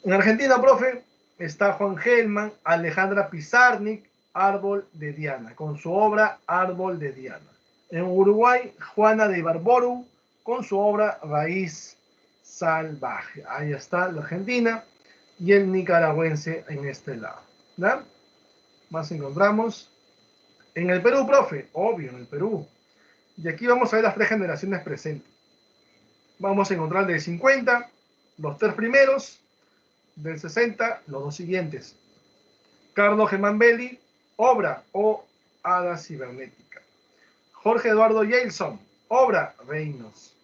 En Argentina, profe, está Juan Gelman, Alejandra Pizarnik, Árbol de Diana, con su obra Árbol de Diana. En Uruguay, Juana de Ibarboru, con su obra Raíz Salvaje. Ahí está la Argentina y el nicaragüense en este lado. ¿Ya? Más encontramos en el Perú, profe, obvio, en el Perú. Y aquí vamos a ver las tres generaciones presentes. Vamos a encontrar del 50, los tres primeros, del 60, los dos siguientes. Carlos Germán Belli, obra o Hada Cibernética. Jorge Eduardo Yelson, obra Reinos.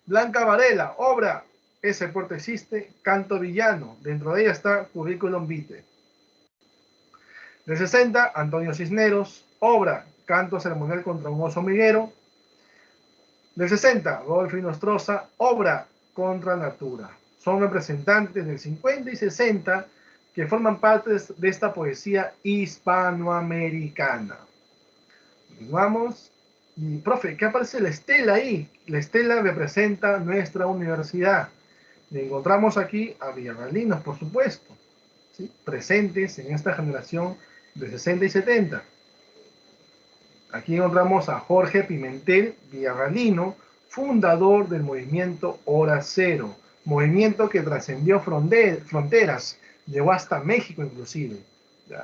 Blanca Varela, obra Ese puerto existe, Canto Villano. Dentro de ella está Curriculum Vitae. Del 60, Antonio Cisneros, obra Canto ceremonial contra un oso miguero. Del 60, Rodolfo Nostroza, obra Contra Natura. Son representantes del 50 y 60 que forman parte de esta poesía hispanoamericana. Y vamos, y profe, ¿qué aparece la estela ahí? La estela representa nuestra universidad. Y encontramos aquí a villarrealinos, por supuesto, ¿sí? Presentes en esta generación de 60 y 70. Aquí encontramos a Jorge Pimentel Villarrealino, fundador del movimiento Hora Cero, movimiento que trascendió fronteras, llegó hasta México inclusive.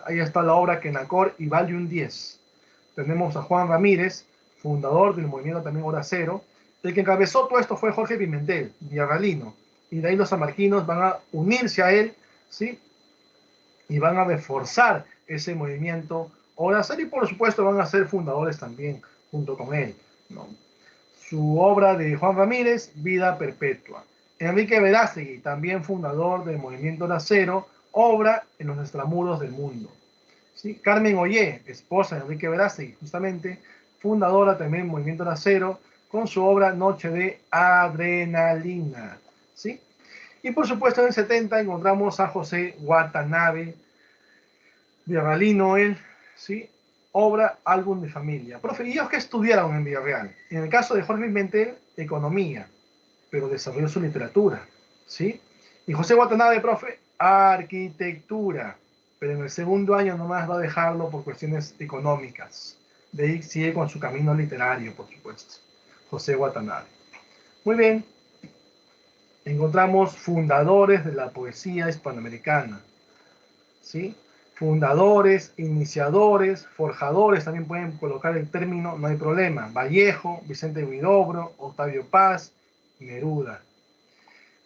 Ahí está la obra Kenacor y Valium 10. Tenemos a Juan Ramírez, fundador del movimiento también Hora Cero. El que encabezó todo esto fue Jorge Pimentel Villarrealino, y de ahí los sanmarquinos van a unirse a él, ¿sí? Y van a reforzar ese movimiento Hora Cero, y por supuesto van a ser fundadores también junto con él, ¿no? Su obra de Juan Ramírez, Vida Perpetua. Enrique Verástegui, también fundador del movimiento Hora Cero, obra En los extramuros del mundo. ¿Sí? Carmen Ollé, esposa de Enrique Verástegui, justamente, fundadora también del movimiento Hora Cero, con su obra Noche de Adrenalina. ¿Sí? Y por supuesto en el 70 encontramos a José Watanabe Villarrealino, él, ¿sí? Obra Álbum de Familia. Profe, ¿y ellos qué estudiaron en Villarreal? En el caso de Jorge Pimentel, economía, pero desarrolló su literatura, ¿sí? Y José Watanabe, profe, arquitectura, pero en el segundo año nomás va a dejarlo por cuestiones económicas. De ahí sigue con su camino literario, por supuesto. José Watanabe. Muy bien. Encontramos fundadores de la poesía hispanoamericana, ¿sí? Fundadores, iniciadores, forjadores, también pueden colocar el término, no hay problema. Vallejo, Vicente Huidobro, Octavio Paz, Neruda.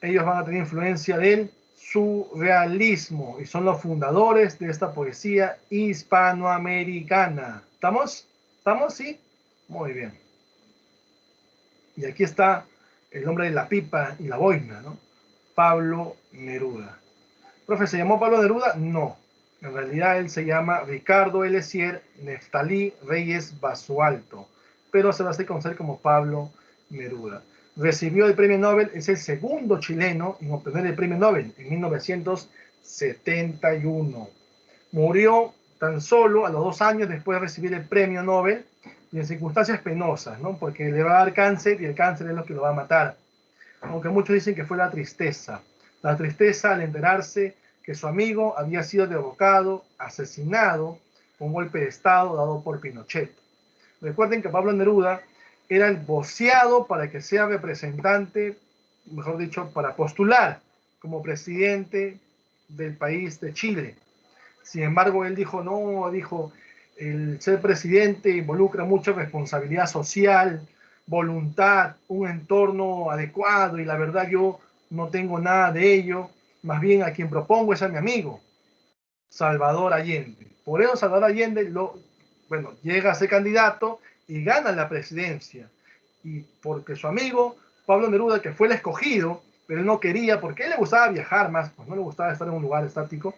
Ellos van a tener influencia del surrealismo y son los fundadores de esta poesía hispanoamericana. ¿Estamos? ¿Estamos? Sí. Muy bien. Y aquí está el nombre de la pipa y la boina, ¿no? Pablo Neruda. Profe, ¿se llamó Pablo Neruda? No. En realidad él se llama Ricardo Eliezer Neftalí Reyes Basualto, pero se va a hacer conocer como Pablo Neruda. Recibió el premio Nobel, es el segundo chileno en obtener el premio Nobel en 1971. Murió tan solo a los 2 años después de recibir el premio Nobel y en circunstancias penosas, ¿no? Porque le va a dar cáncer y el cáncer es lo que lo va a matar. Aunque muchos dicen que fue la tristeza. La tristeza al enterarse que su amigo había sido derrocado, asesinado, con un golpe de Estado dado por Pinochet. Recuerden que Pablo Neruda era el voceado para que sea representante, mejor dicho, para postular como presidente del país de Chile. Sin embargo, él dijo, no, dijo, el ser presidente involucra mucha responsabilidad social, voluntad, un entorno adecuado y la verdad yo no tengo nada de ello, más bien a quien propongo es a mi amigo, Salvador Allende. Por eso Salvador Allende llega a ser candidato y gana la presidencia. Y porque su amigo Pablo Neruda, que fue el escogido, pero él no quería, porque a él le gustaba viajar más, pues no le gustaba estar en un lugar estático,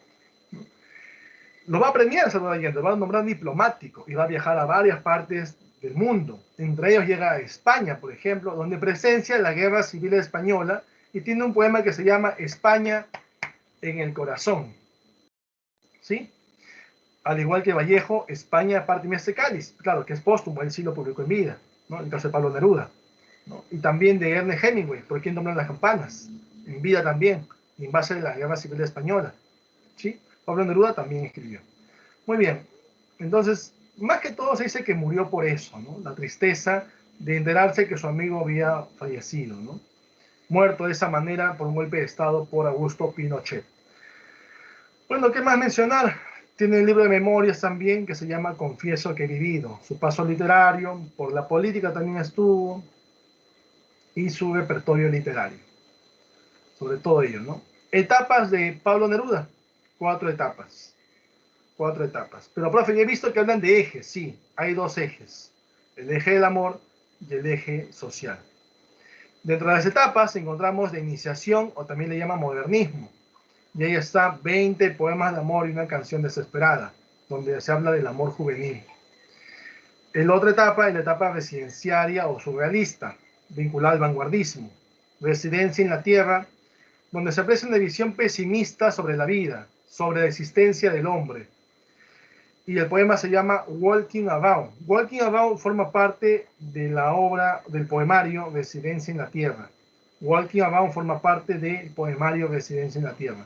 lo va a premiar Salvador Allende, lo va a nombrar diplomático y va a viajar a varias partes del mundo. Entre ellos llega a España, por ejemplo, donde presencia la Guerra Civil Española y tiene un poema que se llama España en el corazón. ¿Sí? Al igual que Vallejo, España parte de este cáliz, claro, que es póstumo, él sí lo publicó en vida, ¿no? En el caso de Pablo Neruda, ¿no? Y también de Ernest Hemingway, por quien nombran las campanas, en vida también, en base a la Guerra Civil Española. ¿Sí? Pablo Neruda también escribió. Muy bien, entonces, más que todo se dice que murió por eso, ¿no? La tristeza de enterarse que su amigo había fallecido, ¿no? Muerto de esa manera por un golpe de Estado por Augusto Pinochet. Bueno, ¿qué más mencionar? Tiene un libro de memorias también que se llama Confieso que he vivido. Su paso literario, por la política también estuvo, y su repertorio literario. Sobre todo ello, ¿no? Etapas de Pablo Neruda. 4 etapas. 4 etapas. Pero, profe, he visto que hablan de ejes. Sí, hay 2 ejes. El eje del amor y el eje social. Dentro de las etapas encontramos la iniciación, o también le llama modernismo. Y ahí está 20 poemas de amor y una canción desesperada, donde se habla del amor juvenil. La otra etapa es la etapa residenciaria o surrealista, vinculada al vanguardismo. Residencia en la tierra, donde se aprecia una visión pesimista sobre la vida, sobre la existencia del hombre. Y el poema se llama Walking Around. Walking Around forma parte de la obra del poemario Residencia en la Tierra. Walking Around forma parte del poemario Residencia en la Tierra.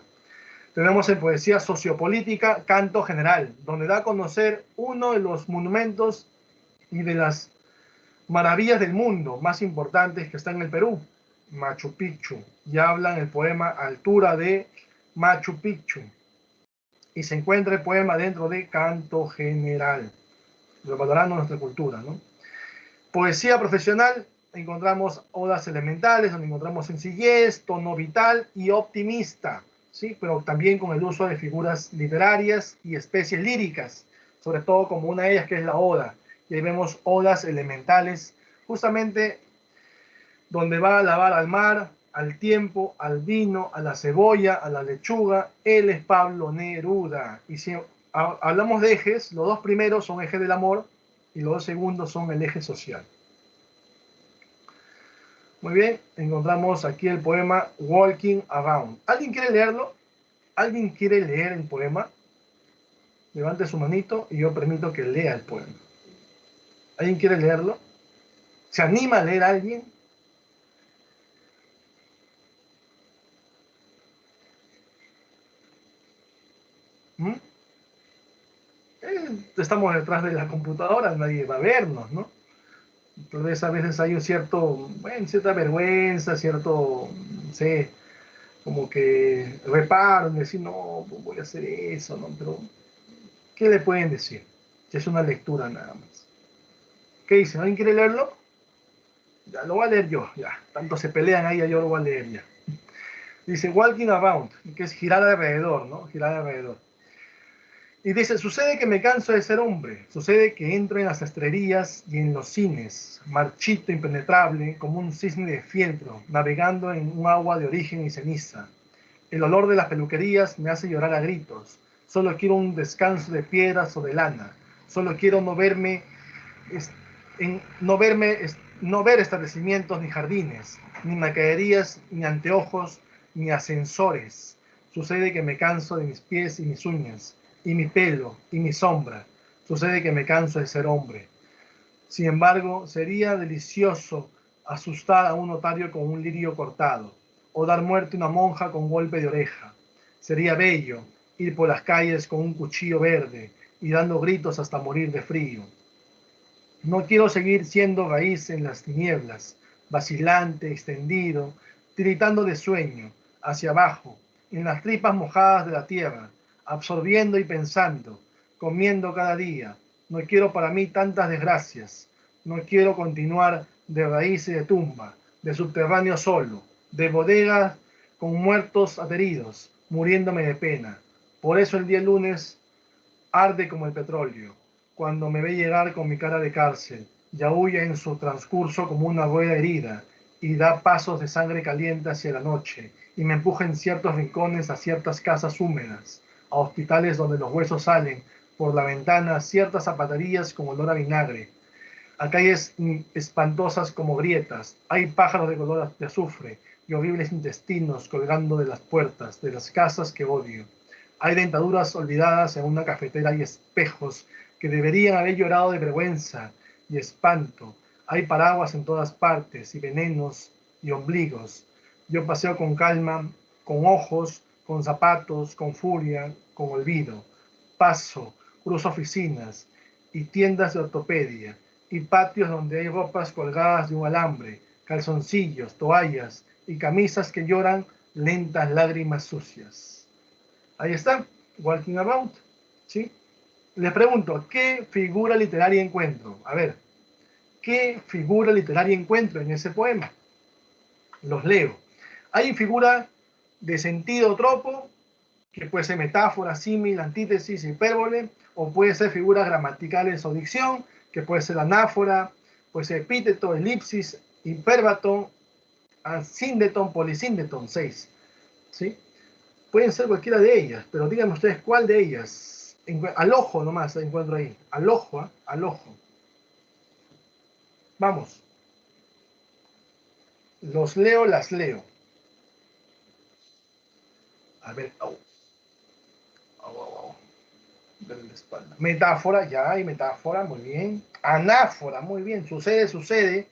Tenemos en poesía sociopolítica Canto General, donde da a conocer uno de los monumentos y de las maravillas del mundo más importantes que está en el Perú, Machu Picchu. Ya habla en el poema Altura de Machu Picchu. Y se encuentra el poema dentro de Canto General, revalorando nuestra cultura, ¿no? Poesía profesional, encontramos odas elementales, donde encontramos sencillez, tono vital y optimista, ¿sí? Pero también con el uso de figuras literarias y especies líricas, sobre todo como una de ellas que es la oda. Y ahí vemos odas elementales, justamente donde va a alabar al mar, al tiempo, al vino, a la cebolla, a la lechuga. Él es Pablo Neruda. Y si hablamos de ejes, los 2 primeros son eje del amor y los 2 segundos son el eje social. Muy bien, encontramos aquí el poema Walking Around. ¿Alguien quiere leerlo? ¿Alguien quiere leer el poema? Levante su manito y yo permito que lea el poema. ¿Alguien quiere leerlo? ¿Se anima a leer a alguien? ¿Mm? Estamos detrás de la computadora, nadie va a vernos, ¿no? Tal vez a veces hay un cierta vergüenza, cierto, no sé, como que reparo en decir, no, pues voy a hacer eso, ¿no? Pero, ¿qué le pueden decir? Es una lectura nada más. ¿Qué dicen? ¿Alguien quiere leerlo? Ya, lo voy a leer yo, ya. Tanto se pelean ahí, yo lo voy a leer ya. Dice, walking around, que es girar alrededor, ¿no? Girar alrededor. Y dice, sucede que me canso de ser hombre, sucede que entro en las sastrerías y en los cines, marchito, impenetrable, como un cisne de fieltro, navegando en un agua de origen y ceniza. El olor de las peluquerías me hace llorar a gritos. Solo quiero un descanso de piedras o de lana. Solo quiero no ver establecimientos ni jardines, ni mercaderías, ni anteojos, ni ascensores. Sucede que me canso de mis pies y mis uñas, y mi pelo, y mi sombra. Sucede que me canso de ser hombre. Sin embargo, sería delicioso asustar a un notario con un lirio cortado, o dar muerte a una monja con golpe de oreja. Sería bello ir por las calles con un cuchillo verde y dando gritos hasta morir de frío. No quiero seguir siendo raíz en las tinieblas, vacilante, extendido, tiritando de sueño, hacia abajo, en las tripas mojadas de la tierra, absorbiendo y pensando, comiendo cada día. No quiero para mí tantas desgracias. No quiero continuar de raíz y de tumba, de subterráneo solo, de bodegas con muertos ateridos, muriéndome de pena. Por eso el día lunes arde como el petróleo, cuando me ve llegar con mi cara de cárcel, ya huye en su transcurso como una rueda herida, y da pasos de sangre caliente hacia la noche, y me empuja en ciertos rincones a ciertas casas húmedas, a hospitales donde los huesos salen, por la ventana a ciertas zapaterías con olor a vinagre, a calles espantosas como grietas, hay pájaros de color de azufre y horribles intestinos colgando de las puertas de las casas que odio. Hay dentaduras olvidadas en una cafetera y espejos que deberían haber llorado de vergüenza y espanto. Hay paraguas en todas partes y venenos y ombligos. Yo paseo con calma, con ojos, con zapatos, con furia, con olvido. Paso, cruzo oficinas y tiendas de ortopedia y patios donde hay ropas colgadas de un alambre, calzoncillos, toallas y camisas que lloran lentas lágrimas sucias. Ahí está, Walking About, ¿sí? Les pregunto, ¿qué figura literaria encuentro? A ver, ¿qué figura literaria encuentro en ese poema? Los leo. Hay figura de sentido tropo, que puede ser metáfora, símil, antítesis, hipérbole, o puede ser figuras gramaticales o dicción, que puede ser anáfora, puede ser epíteto, elipsis, hipérbaton, asíndeton, polisíndeton, 6. ¿Sí? Pueden ser cualquiera de ellas, pero díganme ustedes cuál de ellas. Al ojo nomás encuentro ahí. Al ojo, ¿eh? Al ojo. Vamos. Los leo, las leo. A ver. Au, au, au, au. De la espalda. Metáfora, ya hay metáfora, muy bien. Anáfora, muy bien. Sucede, sucede.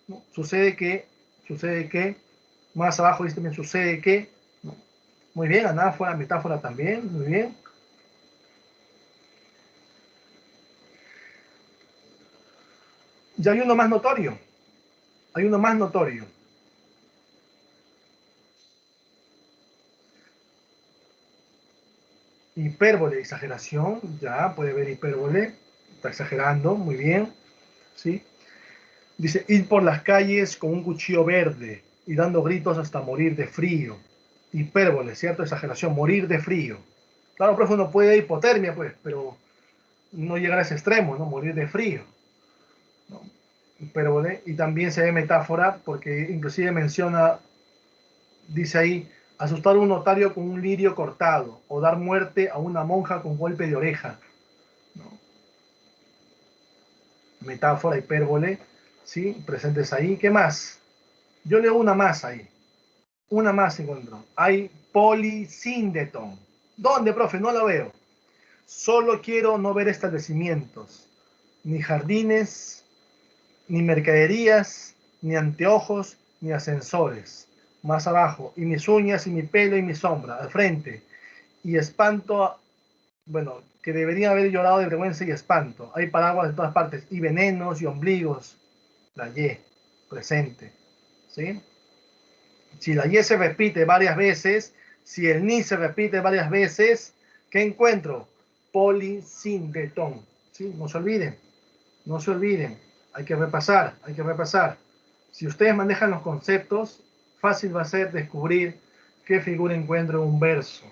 ¿No? Sucede que. Más abajo dice también sucede que. ¿No? Muy bien, anáfora, metáfora también, muy bien. Ya hay uno más notorio. Hay uno más notorio. Hipérbole, exageración, ya puede ver hipérbole, está exagerando, muy bien, ¿sí? Dice, ir por las calles con un cuchillo verde y dando gritos hasta morir de frío. Hipérbole, ¿cierto? Exageración, morir de frío. Claro, profe, uno puede hipotermia, pues, pero no llegar a ese extremo, ¿no? Morir de frío, ¿no? Hipérbole, y también se ve metáfora porque inclusive menciona, dice ahí, asustar a un notario con un lirio cortado o dar muerte a una monja con golpe de oreja, ¿no? Metáfora, hipérbole, ¿sí? Presentes ahí. ¿Qué más? Yo leo una más ahí. Una más encuentro. Hay polisíndeton. ¿Dónde, profe? No la veo. Solo quiero no ver establecimientos, ni jardines, ni mercaderías, ni anteojos, ni ascensores. Más abajo. Y mis uñas, y mi pelo, y mi sombra. Al frente. Y espanto, bueno, que deberían haber llorado de vergüenza y espanto. Hay paraguas en todas partes. Y venenos y ombligos. La Y, presente, ¿sí? Si la Y se repite varias veces, si el ni se repite varias veces, ¿qué encuentro? Polisindetón, ¿sí? No se olviden, no se olviden, hay que repasar, hay que repasar. Si ustedes manejan los conceptos, fácil va a ser descubrir qué figura encuentro en un verso.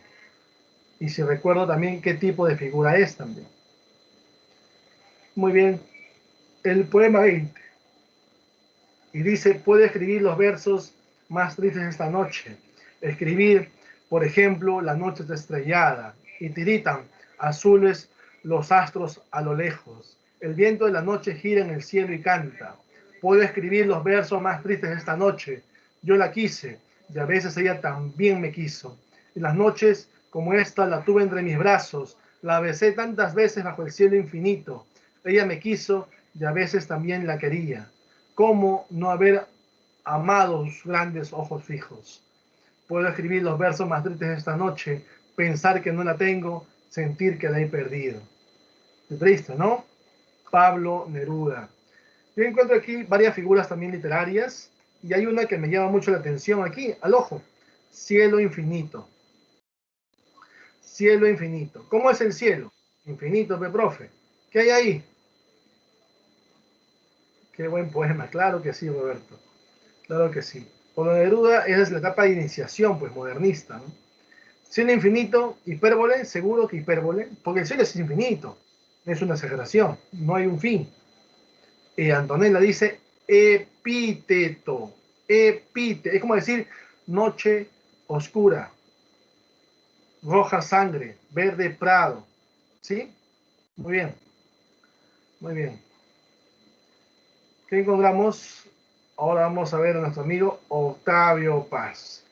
Y si recuerdo también qué tipo de figura es también. Muy bien, el poema 20. Y dice, puedo escribir los versos más tristes esta noche. Escribir, por ejemplo, la noche está estrellada y tiritan azules los astros a lo lejos. El viento de la noche gira en el cielo y canta. Puedo escribir los versos más tristes esta noche. Yo la quise y a veces ella también me quiso. Y las noches como esta la tuve entre mis brazos. La besé tantas veces bajo el cielo infinito. Ella me quiso y a veces también la quería. ¿Cómo no haber amado sus grandes ojos fijos? Puedo escribir los versos más tristes esta noche, pensar que no la tengo, sentir que la he perdido. Qué triste, ¿no? Pablo Neruda. Yo encuentro aquí varias figuras también literarias y hay una que me llama mucho la atención aquí, al ojo. Cielo infinito. Cielo infinito. ¿Cómo es el cielo? Infinito, profe. ¿Qué hay ahí? Qué buen poema, claro que sí, Roberto. Claro que sí. Por lo de Neruda, esa es la etapa de iniciación, pues modernista, ¿no? Cielo infinito, hipérbole, seguro que hipérbole, porque el cielo es infinito, es una exageración, no hay un fin. Antonella dice epíteto, es como decir noche oscura, roja sangre, verde prado, ¿sí? Muy bien, muy bien. ¿Qué encontramos? Ahora vamos a ver a nuestro amigo Octavio Paz.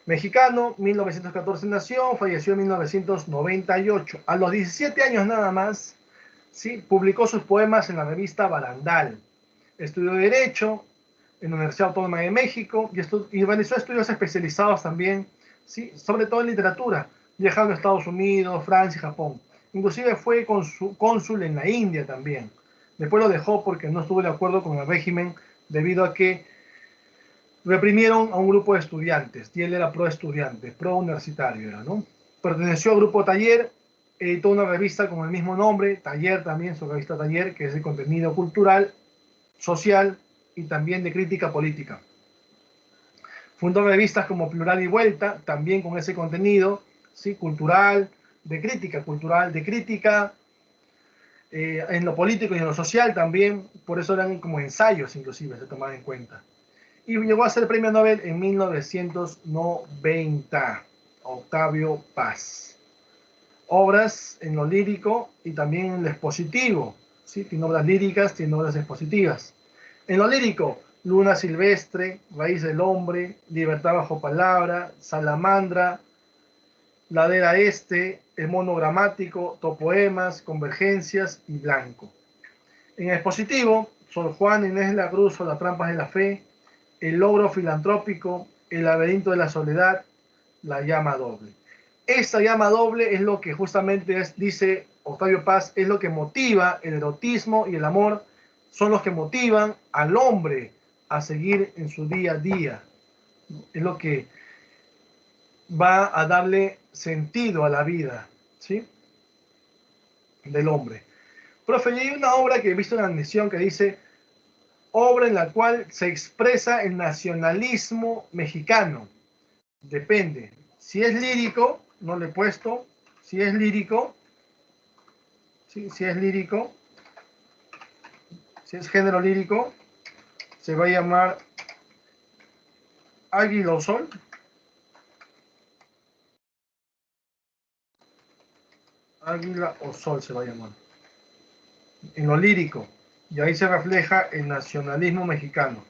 Mexicano, 1914 nació, falleció en 1998. A los 17 años nada más, ¿sí? Publicó sus poemas en la revista Barandal. Estudió Derecho en la Universidad Autónoma de México y realizó estudios especializados también, ¿sí? Sobre todo en literatura, viajando a Estados Unidos, Francia y Japón. Inclusive fue cónsul en la India también. Después lo dejó porque no estuvo de acuerdo con el régimen debido a que reprimieron a un grupo de estudiantes y él era pro estudiante, pro universitario era, ¿no? Perteneció al grupo Taller, editó una revista con el mismo nombre, Taller también, su revista Taller, que es de contenido cultural, social y también de crítica política. Fundó revistas como Plural y Vuelta, también con ese contenido, ¿sí? Cultural, cultural, de crítica, en lo político y en lo social también, por eso eran como ensayos inclusive, se tomaban en cuenta. Y llegó a ser premio Nobel en 1990, Octavio Paz. Obras en lo lírico y también en lo expositivo, ¿sí? Tiene obras líricas, tiene obras expositivas. En lo lírico, Luna Silvestre, Raíz del Hombre, Libertad bajo Palabra, Salamandra, Ladera Este, El Monogramático, Topoemas, Convergencias y Blanco. En expositivo, Sor Juana Inés de la Cruz o Las Trampas de la Fe, El Logro Filantrópico, El Laberinto de la Soledad, La Llama Doble. Esta llama doble es lo que justamente dice Octavio Paz, es lo que motiva el erotismo y el amor, son los que motivan al hombre a seguir en su día a día. Es lo que va a darle sentido a la vida, ¿sí? Del hombre. Profe, hay una obra que he visto en la admisión que dice obra en la cual se expresa el nacionalismo mexicano. Depende. Si es lírico, no le he puesto. Si es lírico, ¿sí? Si es lírico, si es género lírico, se va a llamar Águila o Sol. Águila o Sol se va a llamar. En lo lírico. Y ahí se refleja el nacionalismo mexicano.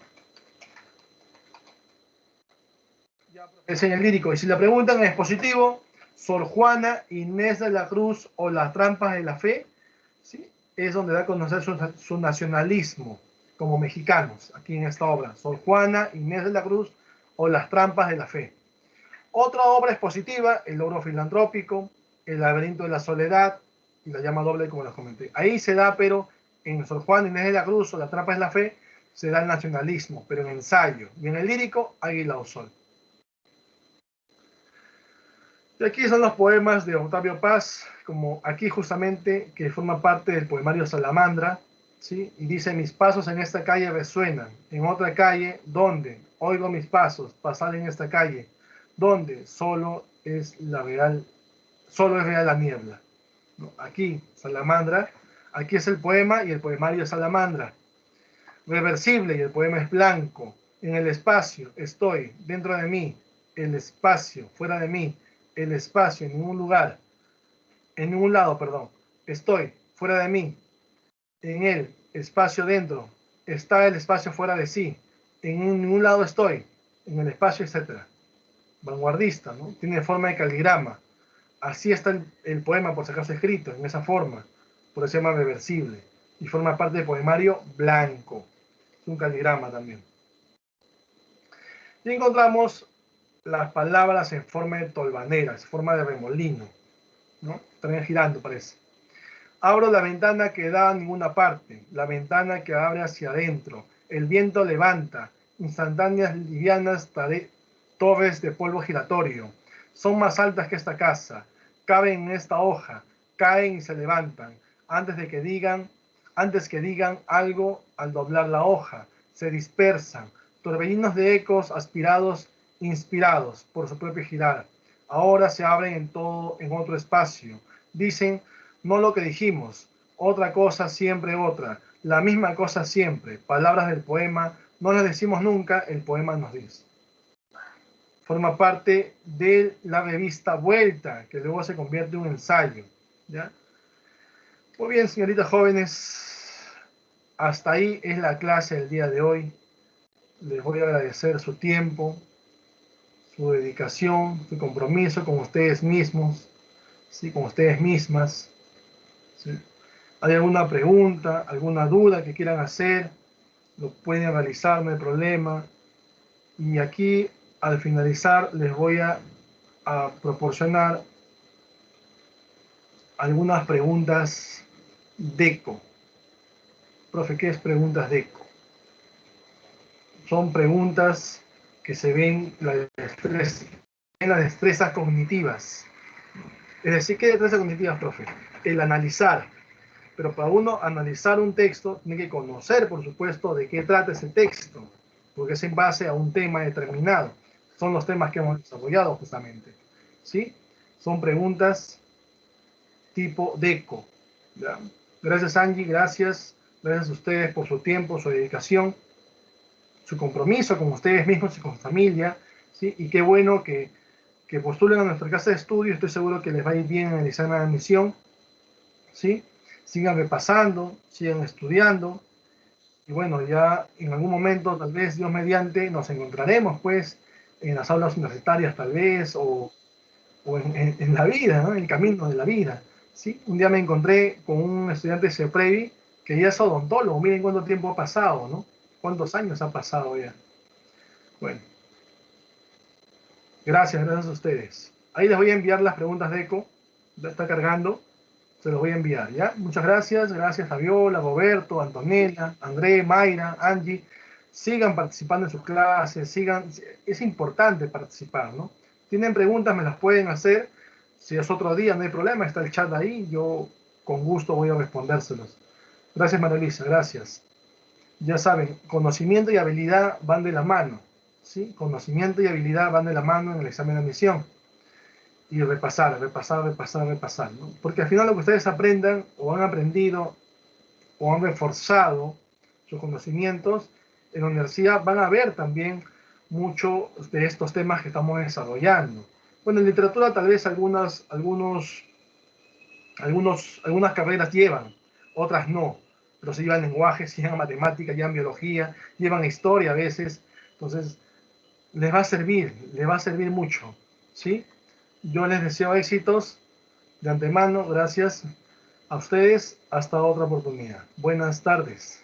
Es en el lírico. Y si le preguntan en expositivo, Sor Juana Inés de la Cruz o Las Trampas de la Fe, ¿sí? Es donde da a conocer su nacionalismo como mexicanos, aquí en esta obra. Sor Juana Inés de la Cruz o Las Trampas de la Fe. Otra obra expositiva, El Logro Filantrópico, El Laberinto de la Soledad y La Llama Doble, como les comenté. Ahí se da, pero en Sor Juana Inés de la Cruz o Las Trampas de la Fe, se da el nacionalismo, pero en ensayo. Y en el lírico, Águila o Sol. Y aquí son los poemas de Octavio Paz, como aquí justamente, que forma parte del poemario Salamandra, ¿sí? Y dice, mis pasos en esta calle resuenan, en otra calle, ¿dónde? Oigo mis pasos pasar en esta calle, ¿dónde? Solo es la real, solo es real la niebla. ¿No? Aquí, salamandra, aquí es el poema y el poemario es salamandra. Reversible y el poema es blanco. En el espacio estoy, dentro de mí, el espacio, fuera de mí, el espacio, en ningún lugar, en ningún lado, perdón. Estoy, fuera de mí, en el espacio dentro, está el espacio fuera de sí, en ningún lado estoy, en el espacio, etc. Vanguardista, ¿no? Tiene forma de caligrama. Así está el poema, por si acaso, escrito, en esa forma. Por eso se llama reversible. Y forma parte del poemario blanco. Es un caligrama también. Y encontramos las palabras en forma de tolvaneras, en forma de remolino, ¿no? También girando, parece. Abro la ventana que da a ninguna parte, la ventana que abre hacia adentro. El viento levanta, instantáneas livianas torres de polvo giratorio. Son más altas que esta casa, caben en esta hoja, caen y se levantan. Antes que digan algo al doblar la hoja, se dispersan, torbellinos de ecos aspirados, inspirados por su propio girar. Ahora se abren en otro espacio. Dicen no lo que dijimos, otra cosa siempre otra, la misma cosa siempre. Palabras del poema, no las decimos nunca, el poema nos dice. Forma parte de la revista Vuelta, que luego se convierte en un ensayo. ¿Ya? Muy bien, señoritas jóvenes, hasta ahí es la clase del día de hoy. Les voy a agradecer su tiempo, su dedicación, su compromiso con ustedes mismos, ¿sí? Con ustedes mismas. ¿Sí? ¿Hay alguna pregunta, alguna duda que quieran hacer? Lo pueden realizar, no hay problema. Y aquí, al finalizar, les voy a proporcionar algunas preguntas DECO. Profe, ¿qué es preguntas DECO? Son preguntas que se ven en las destrezas cognitivas. Es decir, ¿qué destrezas cognitivas, profe? El analizar. Pero para uno analizar un texto, tiene que conocer, por supuesto, de qué trata ese texto, porque es en base a un tema determinado. Son los temas que hemos desarrollado justamente. ¿Sí? Son preguntas tipo DECO. ¿Ya? Gracias, Angie, gracias. Gracias a ustedes por su tiempo, su dedicación, su compromiso con ustedes mismos y con su familia. ¿Sí? Y qué bueno que postulen a nuestra casa de estudio. Estoy seguro que les va a ir bien en el examen de admisión. ¿Sí? Sigan repasando, sigan estudiando. Y bueno, ya en algún momento, tal vez Dios mediante, nos encontraremos pues en las aulas universitarias tal vez, o en la vida, ¿no? En el camino de la vida. ¿Sí? Un día me encontré con un estudiante de CEPREVI que ya es odontólogo. Miren cuánto tiempo ha pasado, ¿no? Cuántos años ha pasado ya. Bueno, gracias a ustedes. Ahí les voy a enviar las preguntas de ECO. Ya está cargando. Se los voy a enviar, ¿ya? Muchas gracias. Gracias Fabiola, Roberto, Antonella, André, Mayra, Angie. Sigan participando en sus clases, sigan. Es importante participar, ¿no? Tienen preguntas, me las pueden hacer. Si es otro día, no hay problema, está el chat ahí. Yo con gusto voy a respondérselos. Gracias, María Luisa, gracias. Ya saben, conocimiento y habilidad van de la mano, ¿sí? Conocimiento y habilidad van de la mano en el examen de admisión. Y repasar, ¿no? Porque al final lo que ustedes aprendan o han aprendido o han reforzado sus conocimientos en la universidad, van a ver también muchos de estos temas que estamos desarrollando. Bueno, en literatura tal vez algunas carreras llevan, otras no, pero se llevan lenguajes, llevan matemáticas, llevan biología, llevan historia a veces, entonces les va a servir mucho, ¿sí? Yo les deseo éxitos de antemano, gracias a ustedes, hasta otra oportunidad. Buenas tardes.